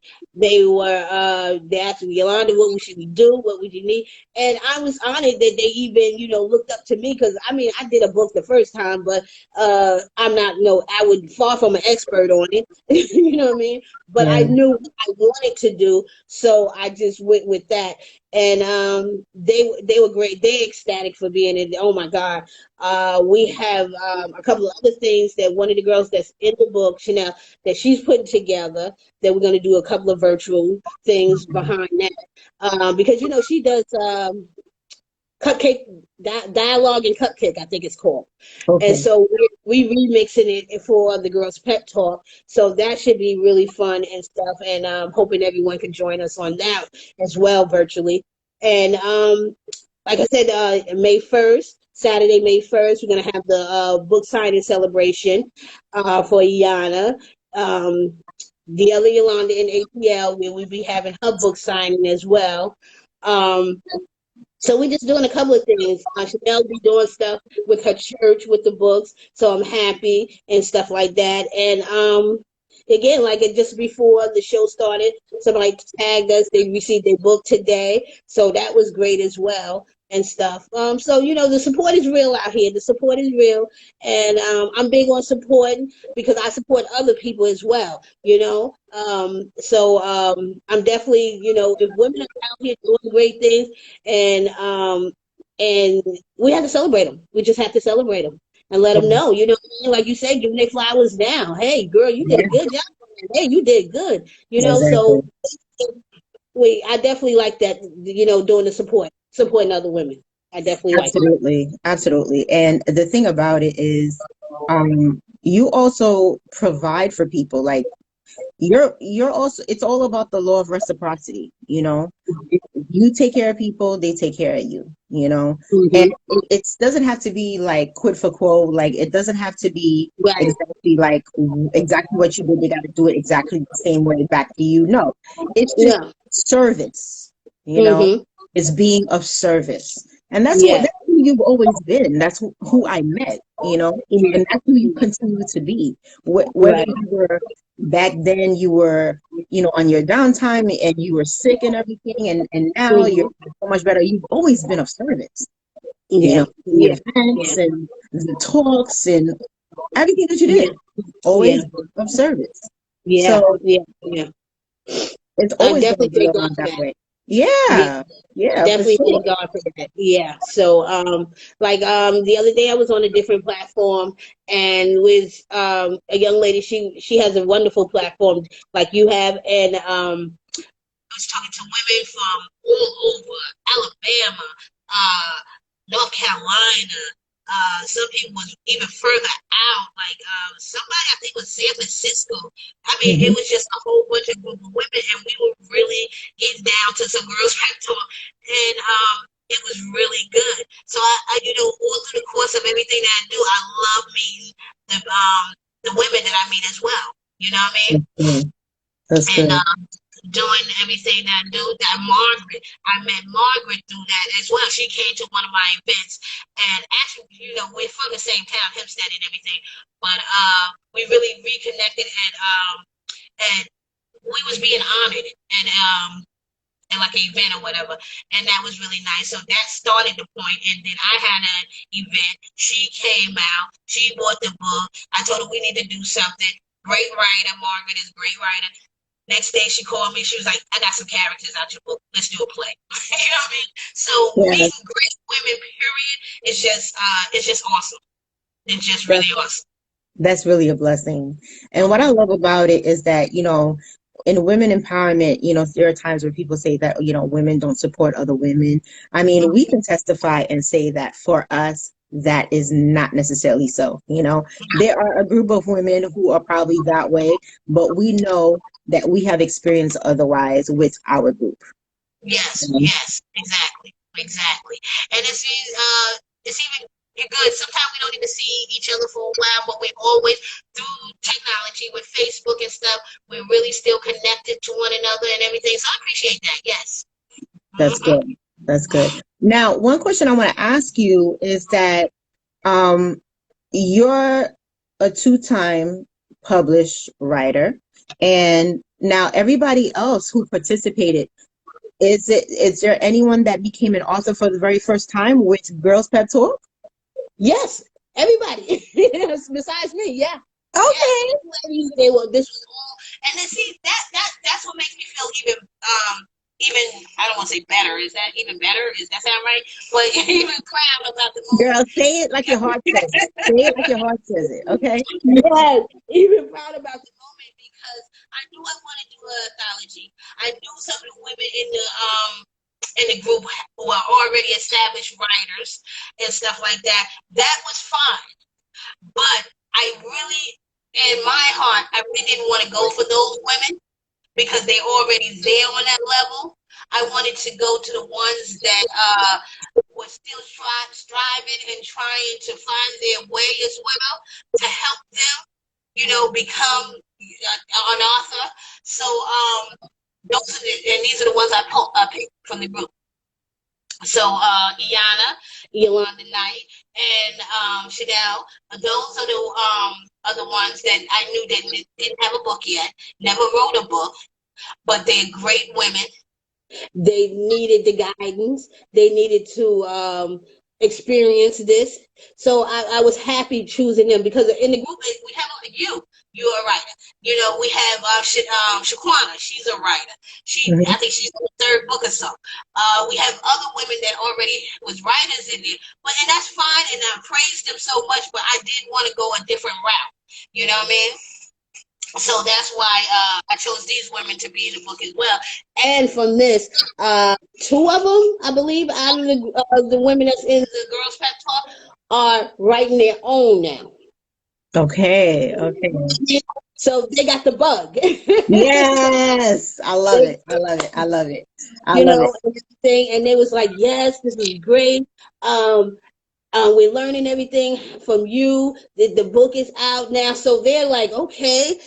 asked me, Yolanda, what should we do? What would you need? And I was honored that they even looked up to me because I mean I did a book the first time, but I'm not no I would far from an expert on it. You know what I mean? But I Yeah. knew what I wanted to do, so I just went with that. And they were great. They're ecstatic for being in. Oh my God! We have a couple of other things that one of the girls that's in the book, Chanel, that she's putting together. That we're going to do a couple of virtual things behind that because she does cupcake dialogue and cupcake, I think it's called. And Okay. so we remixing it for the girls pep talk, so that should be really fun and stuff, and hoping everyone can join us on that as well virtually. And like I said, May 1st, Saturday, May 1st, we're gonna have the book signing celebration for Iana. The other Yolanda in ATL, where we'll be having her book signing as well. um so we're just doing a couple of things. Chanel be doing stuff with her church with the books, so I'm happy and stuff like that. And again, like it just before the show started, somebody tagged us. They received their book today, so that was great as well and stuff. So the support is real out here. The support is real, and I'm big on supporting because I support other people as well. I'm definitely if women are out here doing great things and we have to celebrate them. We just have to celebrate them and let them know. You know what I mean? Like you said, give them their flowers now. Hey, girl, you did a Yeah. good job. hey, you did good, Exactly. so I definitely like that, doing the supporting other women. I definitely like that. Absolutely, absolutely. And the thing about it is, you also provide for people. Like you're also, it's all about the law of reciprocity, you know. You take care of people, they take care of you, you know. And Hmm. it doesn't have to be like quid for quo. Like it doesn't have to be Right. exactly like exactly what you did. They got to do it exactly the same way back to you. No, it's just Yeah. service, you know. Hmm. It's being of service, and Yeah. that's who you've always been. That's who I met, you know, and that's who you continue to be. Whether Right. you were back then, you were, you know, on your downtime and you were sick and everything, and now you're Hmm. so much better. You've always been of service, you Yeah. know, the Yeah. events Yeah. and the talks and everything that you Yeah. did, Yeah. always been of service. Yeah. So Yeah. Yeah. it's I always going definitely to be thank God around for that that. way. Yeah. Yeah, I yeah, for definitely sure. thank God for that. Yeah. So, like, the other day I was on a different platform and with a young lady. She has a wonderful platform like you have, and I was talking to women from all over Alabama, uh, North Carolina. Some people was even further out, like somebody I think was San Francisco. I mean, it Hmm. was just a whole bunch of group of women, and we were really getting down to some girls' pep talk, and it was really good. So all through the course of everything that I do, I love meeting the women that I meet as well. You know what I mean? That's good. That's And good. doing everything that I do. That Margaret, I met Margaret through that as well. She came to one of my events, and actually, we're from the same town, Hempstead, and everything. But we really reconnected, and we was being honored, and like an event or whatever, and that was really nice. So that started the point, and then I had an event. She came out, she bought the book. I told her we need to do something. Great writer, Margaret is a great writer. Next day she called me. She was like, I got some characters out your book. Let's do a play. You know what I mean? So Yeah, meeting great women, period, it's just awesome. It's just really that's awesome. that's really a blessing. And what I Mhm. love about it is that, you know, in women empowerment, you know, there are times where people say that, you know, women don't support other women. I mean, we can testify and say that for us, that is not necessarily so. You know, there are a group of women who are probably that way, but we know that we have experienced otherwise with our group. Yes, You yes, exactly, exactly. And it's even you're good. Sometimes we don't even see each other for a while, but we always through technology with Facebook and stuff, we're really still connected to one another and everything. So I appreciate that. Yes. That's Hmm. good. That's good. Now, one question I want to ask you is that um, you're a two-time published writer, and now everybody else who participated, is there anyone that became an author for the very first time with Girls Pep Talk? Yes, everybody. Besides me, yeah. Yes, Okay. these ladies, they were. This was all, and then see that's what makes me feel even I don't want to say better. Is that even better? Is that sound right? But even proud about the Girl, moment. say it like your heart says it. Say it like your heart says it. Okay. Yes, even proud about the moment because I knew I wanted to do an anthology. I knew some of the women in the group who are already established writers and stuff like that. That was fine. But I really, in my heart, I really didn't want to go for those women because they're already there on that level. I wanted to go to the ones that were still striving and trying to find their way as well to help them, become an author. So and these are the ones I picked from the group. So Yolanda Knight, and Chanel, those are the ones that I knew didn't have a book yet, never wrote a book, but they're great women. They needed the guidance. They needed to experience this. So I was happy choosing them because in the group we have you. You're a writer. We have Shaquana. She's a writer. Mhm. I think she's on the third book or so. We have other women that already was writers in there, and that's fine. And I praised them so much, but I did want to go a different route. You know what I mean? So that's why I chose these women to be in the book as well. And from this, two of them, I believe, out of the women that's in the Girls Pep Talk are writing their own now. Okay, okay. So they got the bug. Yes, I love it. I love it. I love it. I You love it. know, and everything, and they was like, "Yes, this is great. Um, we're learning everything from you. The book is out now, so they're like, okay,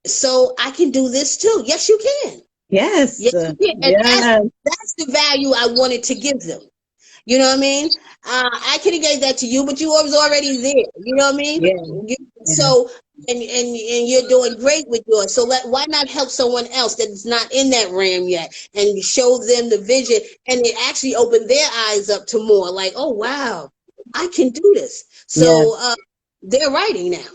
so I can do this too. Yes, you can. Yes. Yes, you can. And Yes. that's the value I wanted to give them. You know what I mean? I could have gave that to you, but you was already there. You know what I mean? Yeah. Yeah. So and you're doing great with yours. So why not help someone else that is not in that realm yet and show them the vision, and it actually opened their eyes up to more. Like, oh wow, I can do this. Yeah. So they're writing now.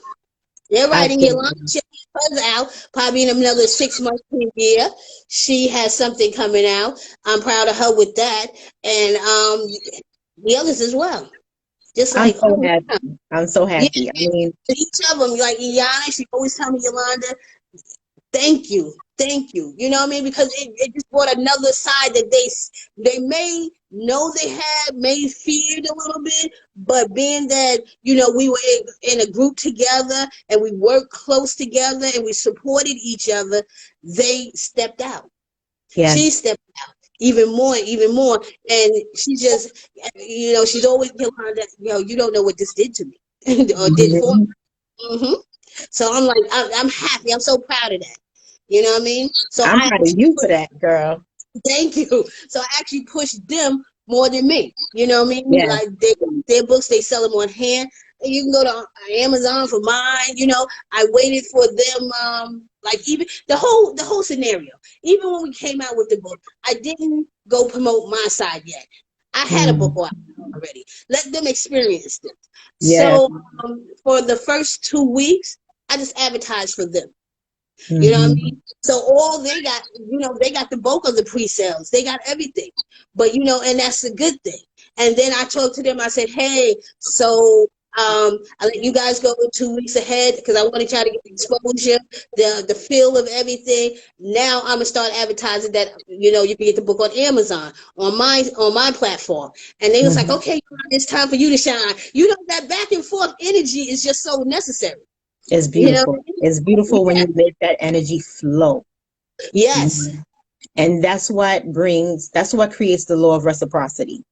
They're writing. Yolanda Absolutely. comes out probably in another 6 months to a year. She has something coming out. I'm proud of her with that, and the others as well. Just I'm like, so oh happy. yeah, I'm so yeah. happy. I mean, Each of them, like Iana, she always tell me, Yolanda, thank you, thank you. You know what I mean? Because it just brought another side that they may know they had, may feared a little bit, but being that we were in a group together and we worked close together and we supported each other, they stepped out. She yes. stepped out even more, and she just, she's always Yolanda. You don't know what this did to me or did for Mhm. me. So I'm like, I'm happy. I'm so proud of that. You know what I mean? So I'm I proud of you for that, girl. thank you. So I actually pushed them more than me. You know what I mean? Yeah. Like their books, they sell them on hand. And you can go to Amazon for mine. I waited for them. Like even the whole scenario. Even when we came out with the book, I didn't go promote my side yet. I had a book Mm. out already. Let them experience it. Yeah. So for the first 2 weeks, I just advertised for them. You know what I Hmm. mean? So all they got, they got the bulk of the pre-sales. They got everything. But and that's a good thing. And then I talked to them. I said, hey, so I let you guys go 2 weeks ahead because I wanted y'all to get the exposure, the feel of everything. Now I'm gonna start advertising that you can get the book on Amazon on my platform. And they was like, Hmm. okay, it's time for you to shine. That back and forth energy is just so necessary. It's You know? beautiful. It's beautiful when Yeah. you make that energy flow. Yes. Mhm. And that's what creates the law of reciprocity,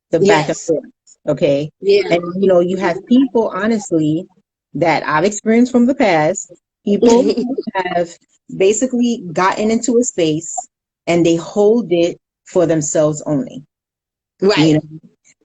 the back and Yes. forth. Okay. Yeah. And you have people, honestly, that I've experienced from the past, people who have basically gotten into a space and they hold it for themselves only, you Right. know,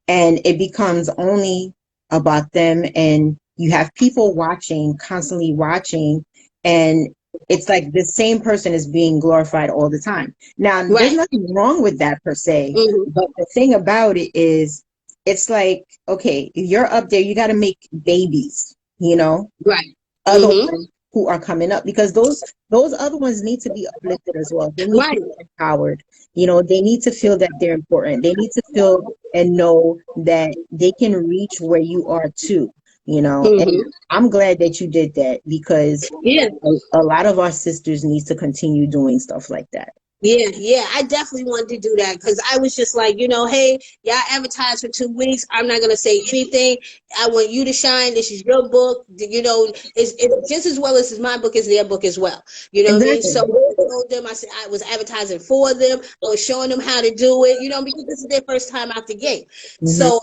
and it becomes only about them. And you have people watching, constantly watching, and it's like the same person is being glorified all the time. Now, there's Right. nothing wrong with that per se, Hmm. but the thing about it is, it's like, okay, if you're up there, you got to make babies, Right. other Hmm. ones who are coming up, because those other ones need to be uplifted as well. They need to Right. be empowered. They need to feel that they're important. They need to feel and know that they can reach where you are too. And Hmm. I'm glad that you did that, because Yeah. a lot of our sisters need to continue doing stuff like that. Yeah, yeah, I definitely wanted to do that because I was just like, hey, y'all advertise for 2 weeks. I'm not gonna say anything. I want you to shine. This is your book. It's just as well as my book is their book as well. You know what I mean? So Exactly. I told them, I said I was advertising for them. I was showing them how to do it. Because this is their first time out the gate. Hmm. So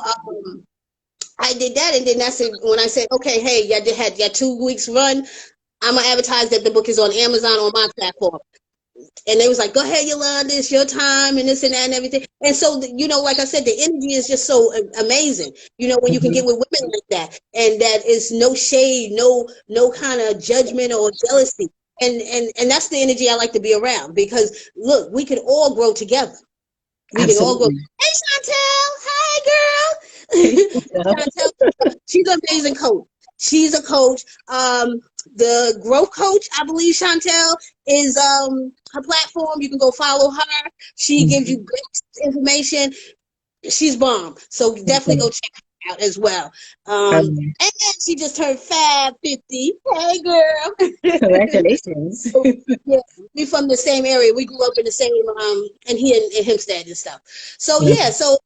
I did that, and then that's it. When I said, okay, hey, y'all had your 2 weeks run. I'm gonna advertise that the book is on Amazon on my platform. And they was like, go ahead, Yolanda, it's your time and this and that and everything. And so, like I said, the energy is just so amazing, when you can get Hmm. with women like that. And that is no shade, no kind of judgment or jealousy. And that's the energy I like to be around because look, we can all grow together. We can all go, Absolutely. hey, Chantel, hi, girl. Chantel, she's an amazing coach. She's a coach. The growth coach, I believe Chantel is her platform. You can go follow her. She gives you Mhm. great information. She's bomb. So definitely Okay. go check her out as well. Um, And then she just turned 550. Hey, girl. Congratulations. Yeah, we from the same area. We grew up in the same and he in Hempstead and stuff. So yeah, Mhm. so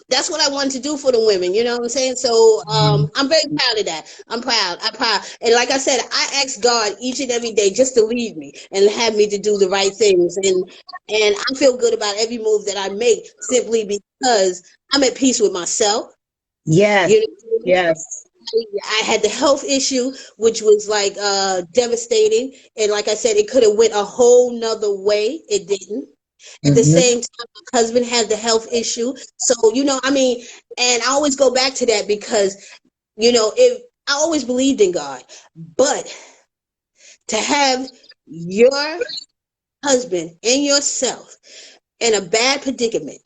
that's what I wanted to do for the women. You know what I'm saying? So I'm very proud of that. I'm proud. I'm proud. And like I said, I ask God each and every day just to lead me and have me to do the right things. And I feel good about every move that I make simply because I'm at peace with myself. Yes, You know, yes. I had the health issue, which was like devastating. And like I said, it could have went a whole nother way. It didn't. At the Hmm. same time, my husband had the health issue. So, I mean, and I always go back to that because, if I always believed in God, but to have your husband and yourself in a bad predicament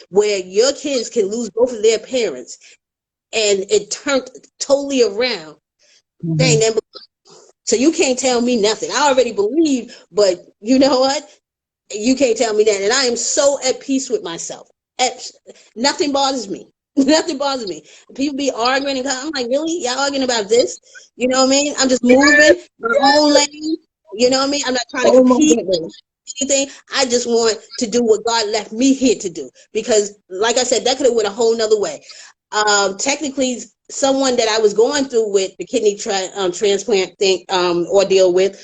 where your kids can lose both of their parents and it turned totally around, Hmm. dang, so you can't tell me nothing. I already believe, but you know what? You can't tell me that. And I am so at peace with myself. At, Nothing bothers me. Nothing bothers me. People be arguing and I'm like, really? Y'all arguing about this? You know what I mean? I'm just moving my own lane. You know what I mean? I'm not trying to Oh my compete with goodness. anything. I just want to do what God left me here to do. Because like I said, that could have went a whole nother way. Technically, someone that I was going through with the kidney transplant thing ordeal with,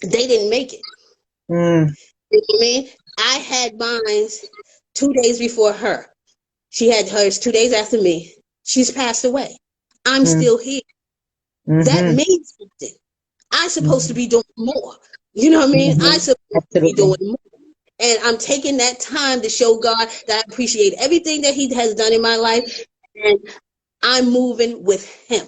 they didn't make it. Mm, You know what I mean? I had mine 2 days before her. She had hers 2 days after me. She's passed away. I'm mm, still here. That mm-hmm, means something. I'm supposed to mm-hmm, be doing more. You know what I mean? I'm mm-hmm. supposed to be Absolutely. doing more. And I'm taking that time to show God that I appreciate everything that He has done in my life. And I'm moving with Him.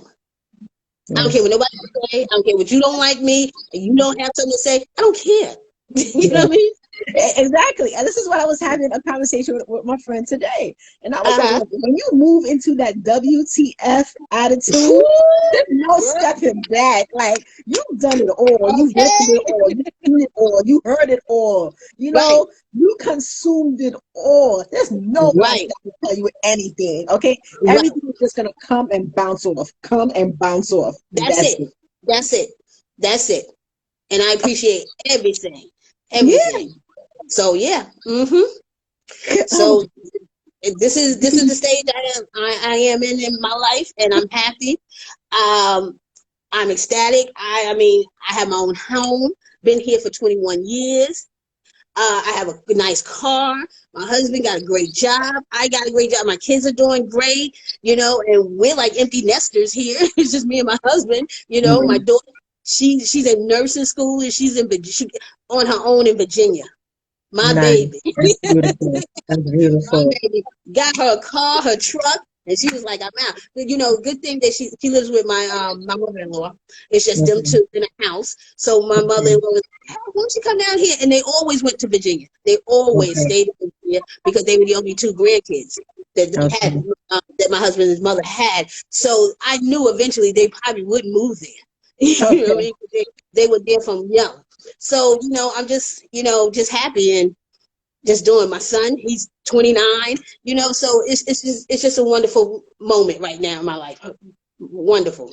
I don't care Yes. what nobody say. I don't care what you don't like me and you don't have something to say. I don't care. You know Yes. what I mean? Exactly. And this is what I was having a conversation with my friend today. And I was like, Uh-huh. look, when you move into that WTF attitude, Woo, there's no girl. stepping back. Like, you've done it all. You've went through it Okay. all. You've seen it all. You heard it all. You Right. know, you consumed it all. There's nobody Right. that can tell you anything. Okay. Right. Everything is just going to come and bounce off. Come and bounce off. That's That's it. it. That's it. That's it. And I appreciate everything. Yeah. Everything. So yeah. Oh, So this is the stage I am in my life, and I'm happy. Um, I'm ecstatic. I mean, I have my own home. Been here for 21 years. I have a nice car. My husband got a great job. I got a great job. My kids are doing great, and we're like empty nesters here. It's just me and my husband. My mhm. daughter, she's in nursing school and she's on her own in Virginia. My Nice. baby. That's beautiful. That's My beautiful. baby got her a car, her truck, and she was like, "I'm out." But, good thing that she lives with my mother-in-law. It's just them Mhm, two in a house. So my mhm. mother-in-law was like, "Hey, why don't you come down here?" And they always went to Virginia. They always Okay. stayed in Virginia because they were the only two grandkids that they had, Okay. that my husband and his mother had. So I knew eventually they probably would move there. You know what I Okay. mean? They were there from young. So I'm just happy and just doing. My son, he's 29, so it's just a wonderful moment right now in my life. Wonderful.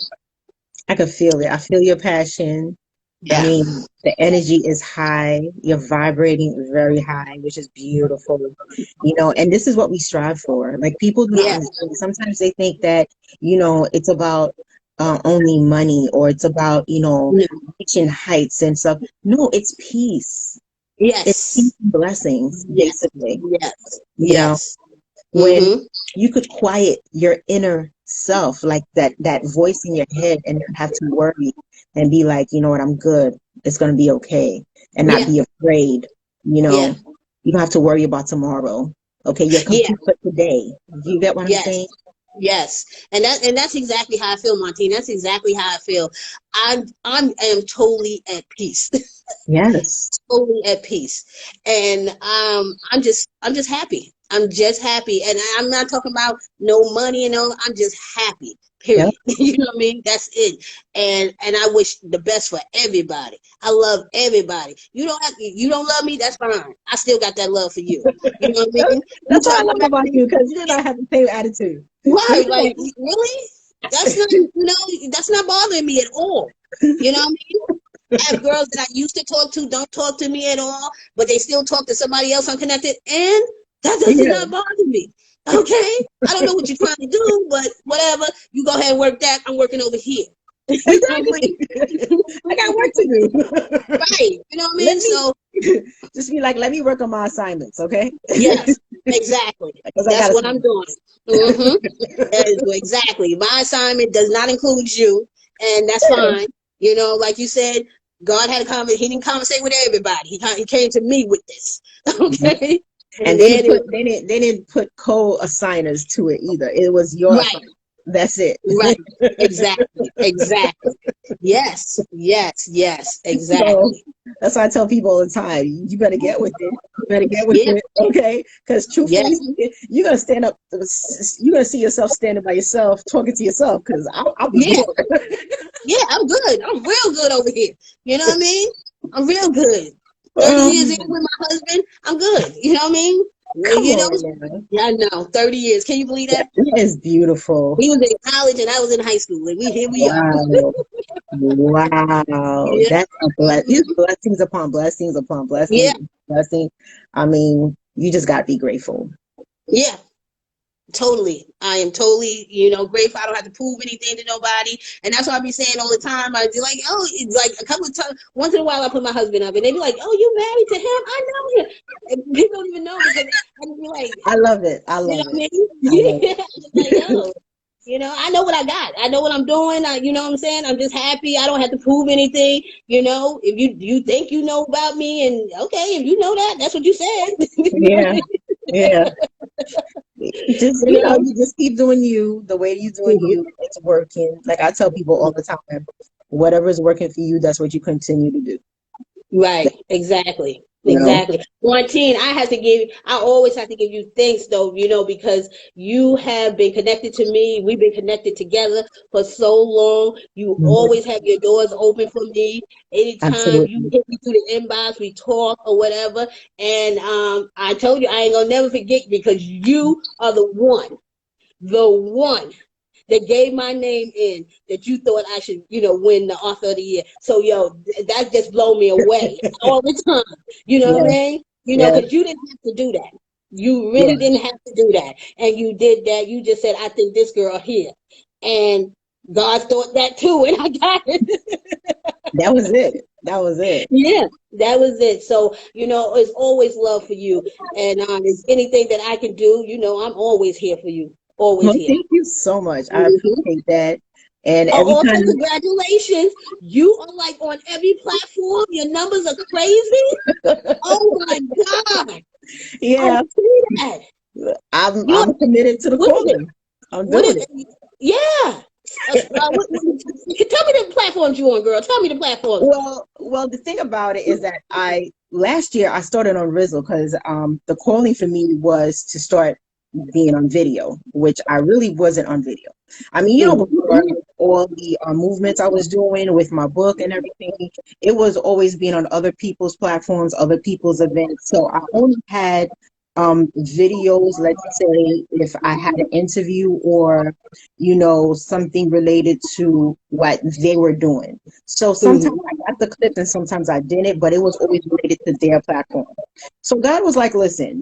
I can feel it. I feel your passion. I Yeah. mean, the energy is high. You're vibrating very high, which is beautiful. And this is what we strive for. Like, people do not Yeah. understand. Sometimes they think that, it's about only money, or it's about, No. reaching heights and stuff. No, it's peace. It's peace Yes. and blessings, Yes. basically. Yes. You know, Yes. when Mm-hmm. you could quiet your inner self, like that voice in your head, and not have to worry and be like, you know what, I'm good, it's going to be okay, and not Yeah. be afraid. you Yeah. know you don't have to worry about tomorrow. Okay, you're Yeah. complete for today. You get what I'm Yes. saying? Yes. And that's exactly how I feel, Martine. That's exactly how I feel. I am totally at peace. Yes. Totally at peace. And I'm just happy. I'm just happy. And I'm not talking about no money and all. I'm just happy. Yep. Period. You know what I mean? That's it. And I wish the best for everybody. I love everybody. You don't love me, that's fine. I still got that love for you. You know what I That's, mean? You that's what I talk love about about you, because you and I have the same attitude. right, like really? That's not that's not bothering me at all. You know what I mean? I have girls that I used to talk to don't talk to me at all, but they still talk to somebody else unconnected, and that does Yeah, not bother me. Okay? I don't know what you're trying to do, but whatever. You go ahead and work that. I'm working over here. You know what I exactly. I got work to do. mean? Right. You know what I Let mean? me So, just be like, let me work on my assignments, okay? yes, exactly. Because I That's got what I'm doing. hmm Exactly. My assignment does not include you, and that's to. fine. You know, like you said, God had a comment. He didn't conversate with everybody. He came to me with this. Okay, And and then it, they didn't put co-assigners to it either. It was your right, assignment. That's it. right, exactly, exactly. Yes, yes, yes, So exactly. that's why I tell people all the time, you better get with it. You better get with Yeah, it, okay? Because truthfully, yes, speaking, you're gonna stand up. You're gonna see yourself standing by yourself, talking to yourself. Because I'll be yeah, bored. yeah. I'm good. I'm real good over here. You know what I mean? I'm real good. 30 Oh, years in with my husband, I'm good. You know what I mean? come You know, on now. yeah, I know. 30 years. Can you believe that? That is beautiful. He was in college and I was in high school, and here we are. Wow. Wow. Yeah, That's a these blessings upon blessings upon yeah, blessings. Blessing. I mean, you just gotta be grateful. yeah. Totally. I am totally, grateful. I don't have to prove anything to nobody. And that's what I be saying all the time. I be like, oh, it's like a couple of times, once in a while I put my husband up and they be like, oh, you married to him? I know him. And people don't even know because I be like, I love it. I you know love what I it. mean? I love Yeah. It's like, yo, I know what I got. I know what I'm doing. You know what I'm saying? I'm just happy. I don't have to prove anything. If you think you know about me and okay, if you know that, that's what you said. it. Yeah. Yeah. Just, you know? you just keep doing you the way you doing Mhm. you. It's working. Like I tell people all the time, whatever is working for you, that's what you continue to do. Right, exactly. You know? Exactly. Martine, I always have to give you thanks though, because you have been connected to me. We've been connected together for so long. You Mhm. always have your doors open for me. Anytime you Absolutely. hit me through the inbox, we talk or whatever. And I told you I ain't gonna never forget because you are the one that gave my name in that you thought I should, win the author of the year. So, that just blow me away all the time. You know what I Yeah. mean? Yeah. Because you didn't have to do that. You really Yeah. didn't have to do that. And you did that. You just said, I think this girl here. And God thought that too, and I got it. That was it. That was it. Yeah, that was it. So, it's always love for you. And there's anything that I can do, I'm always here for you. Always Well, here. thank you so much. I Mhm. appreciate that. And Oh, every also, time, congratulations. You are like on every platform. Your numbers are crazy. Oh my God. I yeah, see that. You're, I'm committed to the what is it? calling. I'm What doing is it. it? Yeah. Tell me the platforms you on, girl. Tell me the platforms. Well, the thing about it is that I last year I started on Rizzle because the calling for me was to start being on video, which I really wasn't on video. I mean, before Mhm. all the movements I was doing with my book and everything, it was always being on other people's platforms, other people's events. So I only had videos, let's say if I had an interview or something related to what they were doing. So sometimes Mhm. I got the clip and sometimes I didn't, but it was always related to their platform. So God was like, listen,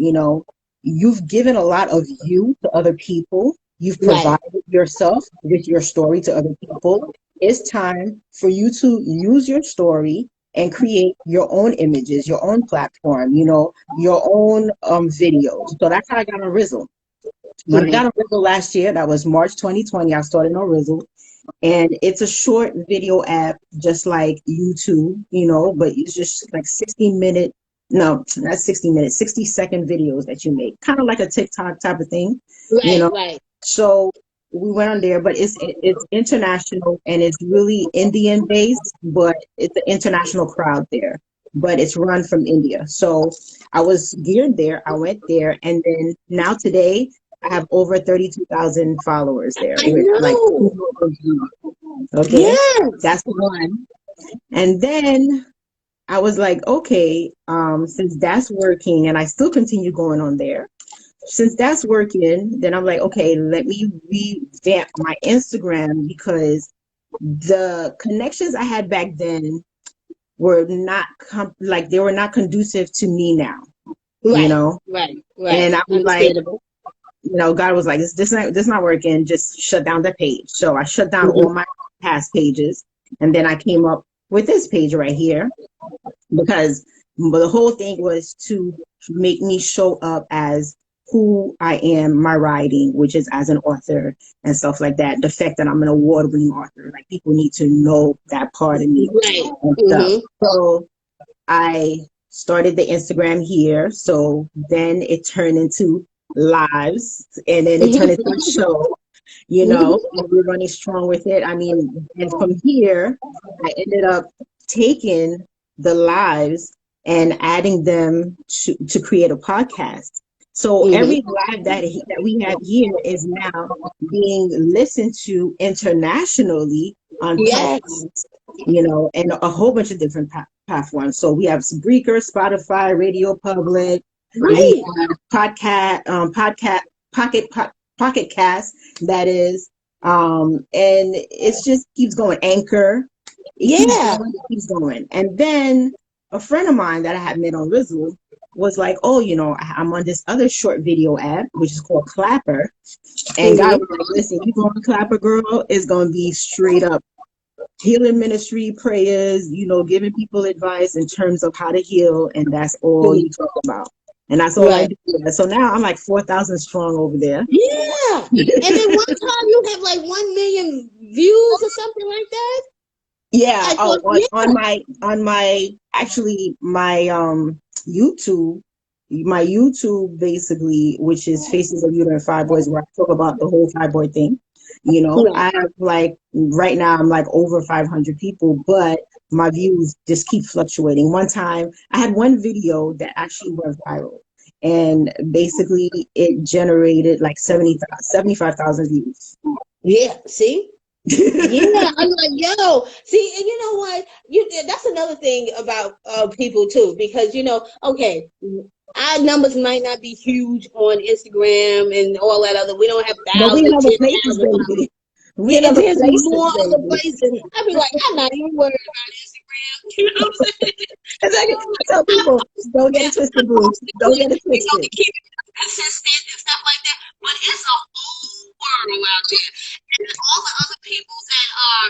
you've given a lot of you to other people. You've Right. provided yourself with your story to other people. It's time for you to use your story and create your own images, your own platform, your own videos. So that's how I got on Rizzle. When I got Mhm. on Rizzle last year, that was March 2020, I started on Rizzle. And it's a short video app, just like YouTube, but it's just like 60-minute, no, not 60 minutes, 60-second videos that you make, kind of like a TikTok type of thing, you Right. know. Right. So we went on there, but it's international and it's really Indian based, but it's an international crowd there. But it's run from India. So I was geared there. I went there, and then now today I have over 32,000 followers there I with like know. okay, Yes. that's one. And then I was like, okay, since that's working, and I still continue going on there. Since that's working, then I'm like, okay, let me revamp my Instagram because the connections I had back then were not like they were not conducive to me now, you Right. know. Right. And Right. I was like, Understandable. God was like, this not working. Just shut down the page. So I shut down Hmm. all my past pages, and then I came up with this page right here because the whole thing was to make me show up as who I am, my writing, which is as an author and stuff like that. The fact that I'm an award-winning author, like people need to know that part of me Right. and stuff. Hmm. So I started the Instagram here. So then it turned into lives and then it turned into a show, and we're running strong with it. I mean, and from here, I ended up taking the lives and adding them to create a podcast. So Hmm. every live that we have here is now being listened to internationally on Yes. podcasts, and a whole bunch of different platforms. So we have Spreaker, Spotify, Radio Public, we Right. have Pocket Pocket Cast, that is, and it's just keeps going. Anchor, it keeps Yeah. going, it keeps going. And then a friend of mine that I had met on Rizzle was like, oh, I'm on this other short video app, which is called Clapper. And God Hmm. was like, listen, you go on Clapper, girl, it's going to be straight up healing ministry, prayers, giving people advice in terms of how to heal. And that's all you talk about. And that's all I Right. do. So now I'm like 4,000 strong over there. Yeah. And then one time you have like 1 million views or something like that. Yeah. I Oh, thought, yeah. on my actually my YouTube basically, which is Faces of Uterine Fibroids, where I talk about the whole fibroid thing. Right. I have like right now I'm like over 500 people, but my views just keep fluctuating. One time I had one video that actually went viral, and basically it generated like 75,000 views. Yeah. See? Yeah, I'm like, yo, see, and you know what? That's another thing about people too, because okay, our numbers might not be huge on Instagram and all that other. We don't have But we in thousands, other ten places, thousand. baby. We in Yeah, other there's places, more other baby. places. I'd be like, I'm not even worried about Instagram. You know what I'm saying? Exactly. I tell I'm people, don't get it twisted, boo. Don't get it to twisted. keep it consistent and stuff like that. But it's a whole world out there, and all the other people that are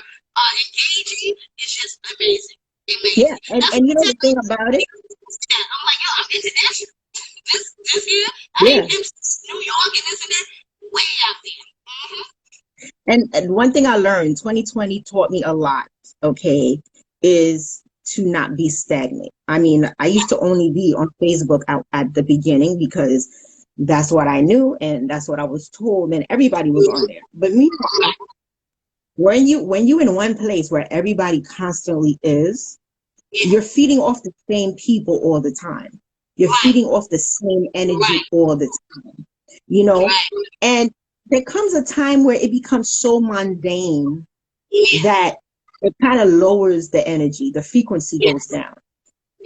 engaging is just amazing, Yeah, amazing. and That's and what you I'm know the saying. thing about it, I'm like, yo, I'm international. This here, I ain't yeah. in New York and this and that, way out there. Hmm. And one thing I learned, 2020 taught me a lot, okay, is to not be stagnant. I mean, I used to only be on Facebook out at the beginning because that's what I knew and that's what I was told, and everybody was on there. But meanwhile, when you in one place where everybody constantly is, Yeah, you're feeding off the same people all the time. You're right, feeding off the same energy right, all the time, you know? right. And there comes a time where it becomes so mundane Yeah, that it kind of lowers the energy, the frequency goes yes, down,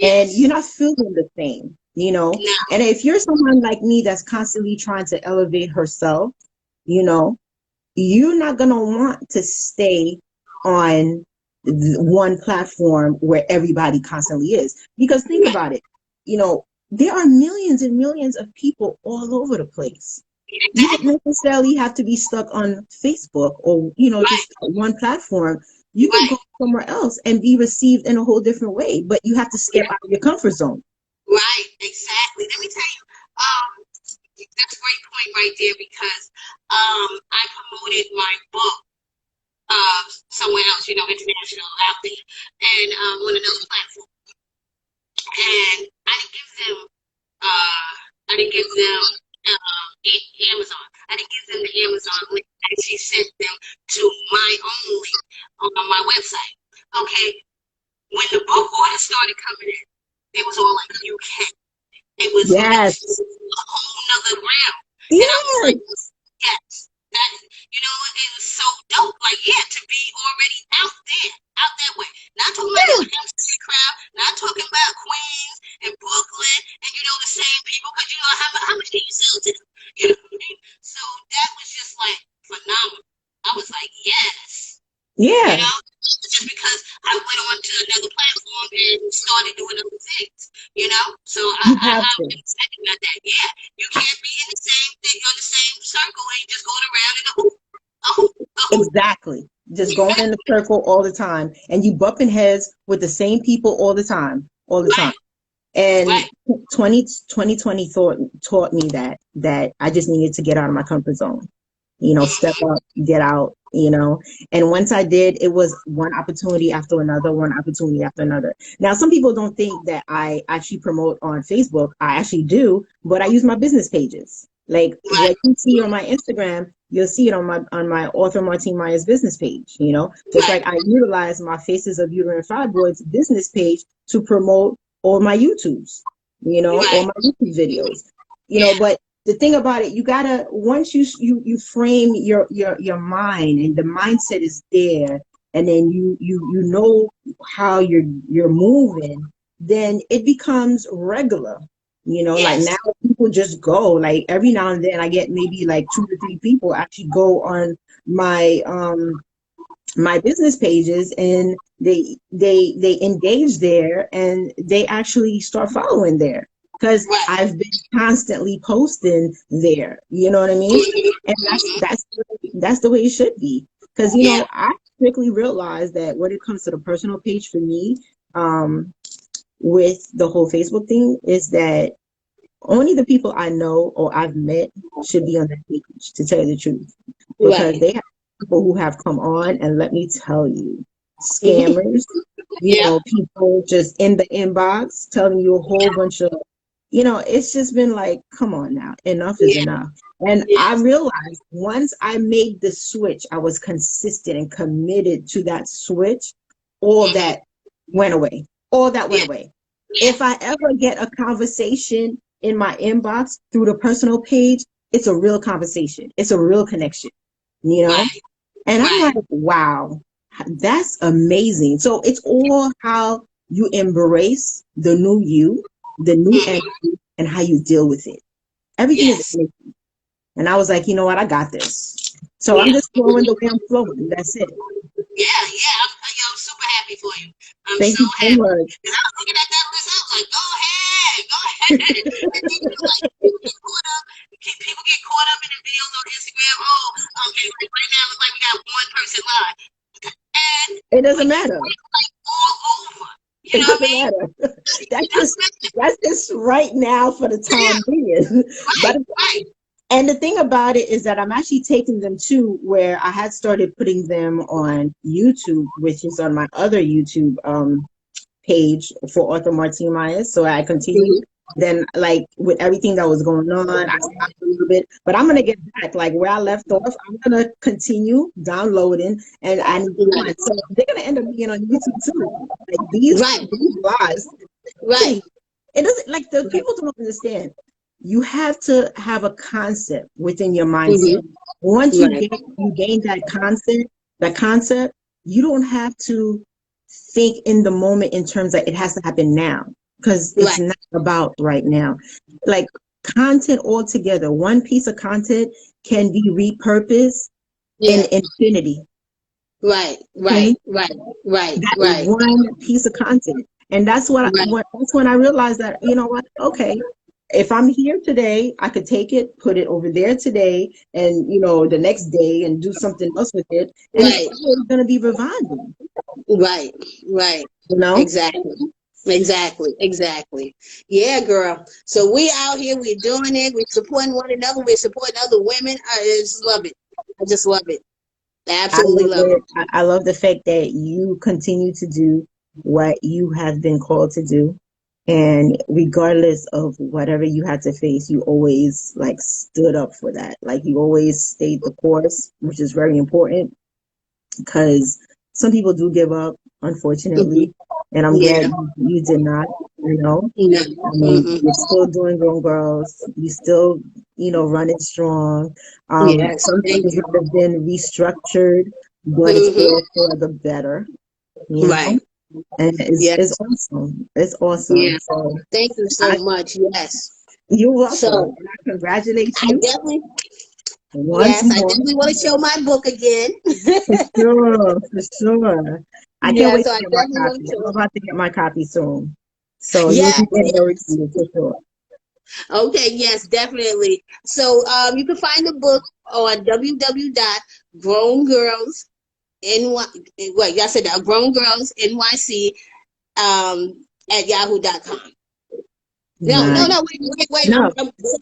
and you're yes. not feeling the same. No, And if you're someone like me that's constantly trying to elevate herself, you know, you're not going to want to stay on one platform where everybody constantly is. Because think right, about it, there are millions and millions of people all over the place. You exactly, don't necessarily have to be stuck on Facebook or, right, just one platform. You could right. go somewhere else and be received in a whole different way, but you have to step out of your comfort zone. Right, exactly. Let me tell you, that's a great point right there because I promoted my book somewhere else, international out there, and on another platform, and I didn't give them Amazon. I didn't give them the Amazon link. I actually sent them to my own link on my website. Okay, when the book orders started coming in, it was all like UK. It was Yes. a whole nother realm. And I was Yeah. like, yes, that, it was so dope. Like, yeah, to be already out there, out that way. Not talking about no MC crowd, not talking about Queens and Brooklyn and, the same people, because, how much can you sell to them? You know what I mean? So that was just like phenomenal. I was like, yes. Yeah. Just because I went on to another platform and started doing other things, So You have I'm to. excited about that. Yeah, you can't be in the same thing on the same circle and just going around in a hoop, a hoop, a hoop. Exactly. Just going in the circle all the time, and you bumping heads with the same people all the time, all the time. Right, And right. 2020 taught me that I just needed to get out of my comfort zone. Step Mm-hmm. up, get out, and once I did, it was one opportunity after another, one opportunity after another. Now, some people don't think that I actually promote on Facebook. I actually do, but I use my business pages. Like Right, what you see on my Instagram, you'll see it on my author Martine Myers business page, just right. like I utilize my Faces of Uterine Fibroids business page to promote all my YouTubes, all Right. my YouTube videos, Yeah. but the thing about it, you gotta, once you frame your mind, and the mindset is there, and then you know how you're moving, then it becomes regular. Like now Yes. people just go, like every now and then I get maybe like 2 to 3 people actually go on my business pages, and they engage there, and they actually start following there, because Right. I've been constantly posting there. You know what I mean? And Mm-hmm. that's the way it should be. Because Yeah. I quickly realized that when it comes to the personal page for me, with the whole Facebook thing, is that only the people I know or I've met should be on that page, to tell you the truth, because Right. they have people who have come on, and let me tell you, Mm-hmm. scammers, Yeah. people just in the inbox telling you a whole bunch of, it's just been like, come on now, enough is Yeah. enough. And I Yes. realized once I made the switch, I was consistent and committed to that switch, all Mm-hmm. that went away. All that went Yeah. away. Yeah. If I ever get a conversation in my inbox through the personal page, it's a real conversation. It's a real connection, you know? Right. And I'm Right. like, wow, that's amazing. So it's all how you embrace the new you, the new Mm-hmm. energy, and how you deal with it. Everything is Yes. energy. And I was like, you know what? I got this. So I'm Yeah. just flowing the way I'm flowing. That's it. Yeah, yeah, I'm super happy for you. I'm Thank so you so happy. much. Because I was looking at that list, I was like, go ahead, go ahead. And then, people get caught up in the videos on Instagram. Oh, okay, like right now, it's like we got one person live. And, It doesn't but you matter. went like all over. You It know what I doesn't mean? matter. It doesn't matter. That's just right now for the Yeah, time being. right, But right. and the thing about it is that I'm actually taking them to where I had started putting them on YouTube, which is on my other YouTube page for Author Martine Myers. So I continue. Mm-hmm. Then, like with everything that was going on, I stopped a little bit, but I'm gonna get back. Like where I left off, I'm gonna continue downloading, and Right, so they're gonna end up being on YouTube too. Like these lives, right, see, it doesn't, like, the people don't understand. You have to have a concept within your mindset. mm-hmm. Once Right, you gain that concept, you don't have to think in the moment in terms that it has to happen now, because it's right. not about right now. Like content altogether, one piece of content can be repurposed in Yeah, infinity. right, Okay, right, right, right, that right, one piece of content. And that's right. that's when I realized that, you know what, okay, if I'm here today, I could take it, put it over there today, and the next day, and do something else with it, and it's Right, always going to be reviving, right, right. you know. Exactly. Exactly. Exactly. Yeah, girl. So we out here, we're doing it, we're supporting one another, we're supporting other women. I just love it. I just love it. I I absolutely love love it. it. I love the fact that you continue to do what you have been called to do. And regardless of whatever you had to face, you always like stood up for that. Like you always stayed the course, which is very important, because some people do give up, Hmm. unfortunately. And I'm glad Yeah. you did not. You know, No. I mean, you're still doing Grown Girls. You still, running strong. Yes, Some thank things you. might have been restructured, but it's Hmm. all for the better. You know, Right. and it's Yes. awesome. It's awesome. Yeah. So Thank you so much. Yes. you're welcome, So and I congratulate I you definitely, once yes, I more. definitely want to show my book again. For sure, for sure. I can't Yeah, wait so to I get my definitely want copy. to I'm show it. about to get my copy soon. So you'll Yes, be getting a yes. review for sure. Okay, yes, definitely. So you can find the book on www.growngirls wait, y'all said that Grown Girls NYC at yahoo.com. No, no, Nice. no, wait. No.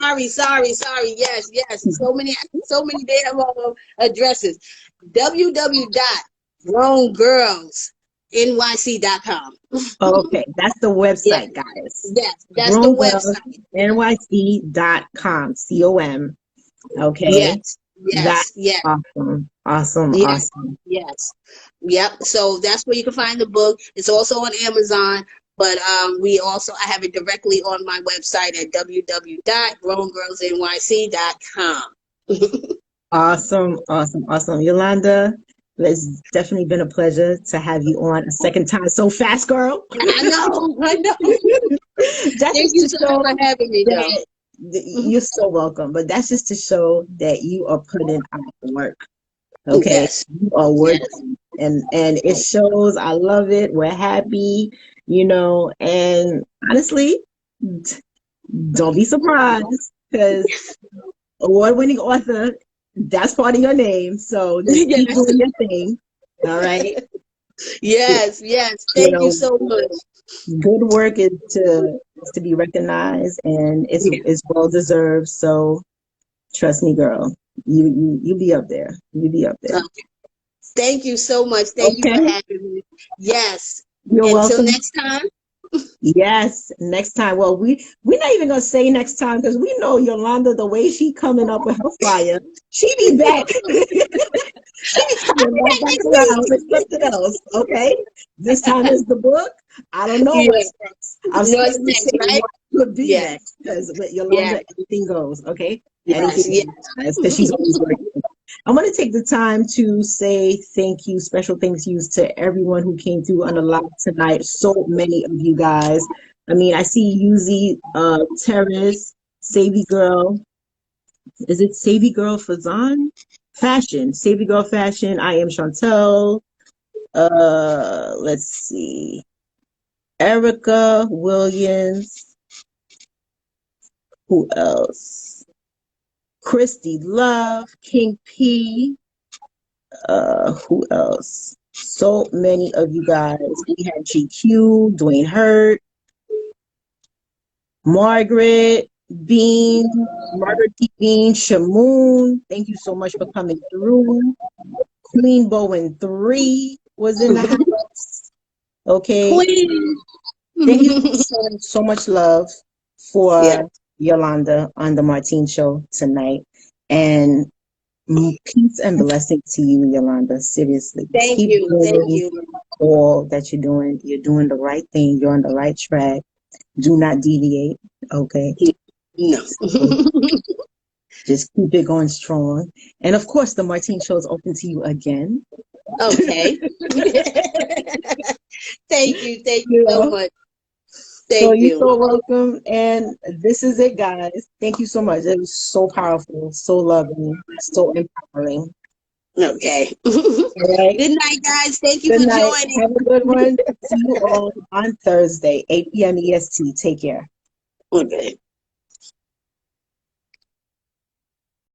I'm sorry. Yes. So many damn addresses. www.growngirlsnyc.com. Okay, that's the Yes, website, guys. that's the website. GrownGirlsNYC.com. COM. Okay. Yes, That's yes. awesome. Awesome. Yes, Awesome. yes, yep. So that's where you can find the book. It's also on Amazon, but I have it directly on my website at www.growngirlsnyc.com. Awesome. Awesome. Awesome. Yolanda, it's definitely been a pleasure to have you on a second time so fast, girl. I know. That's Thank just you to so much show for having me, though. that you're so welcome. But that's just to show that you are putting out the work. Okay, Yes, you are yes, working, and it shows. I love it. We're happy, and honestly, don't be surprised because award-winning author, that's part of your name. So just keep yes, doing your thing. All right. yes. You Thank you know, so much. good work is to be recognized, and it's well deserved. So trust me, girl. You be up there. You be up there. Thank you so much. Thank you Okay. for having me. Yes. You're Until welcome. next time. Yes, next time. Well, we're not even gonna say next time because we know Yolanda, the way she coming up with her flyer, she be back. She be I'll coming be right back back next around week. with something else. Okay, this time is the book. I don't know Yeah. what's next. I'm What's scared to next, say right? what could be Yes. next because with Yes. Yolanda, anything goes. Okay, Yes. anything Yes. goes because she's always working. I want to take the time to say thank you, special thank yous to everyone who came through on the live tonight. So many of you guys. I mean, I see Yuzi, Terrace, Savvy Girl. Is it Savvy Girl Fazan? Fashion, Savvy Girl Fashion. I am Chantel. Let's see. Erica Williams. Who else? Christy Love, King P. Who else? So many of you guys. We had GQ, Dwayne Hurt, Margaret Bean, Margaret T. Bean, Shamoon. Thank you so much for coming through. Queen Bowen 3 was in the house. Okay. Queen. Thank you for showing so much love Yeah. for Yolanda on the Martine Show tonight. And peace and blessing to you, Yolanda. Seriously. Thank Keep you. Thank doing you. all that you're doing. You're doing the right thing. You're on the right track. Do not deviate. Okay. No. So just keep it going strong. And of course, the Martine Show is open to you again. Okay. Thank you. Thank you You so know? much. So Thank you're you. so welcome. And this is it, guys. Thank you so much. It was so powerful, so loving, so empowering. Okay. All right. Good night, guys. Thank you Good for night. joining. Have a good one. See you all on Thursday, 8 p.m. EST. Take care. Okay.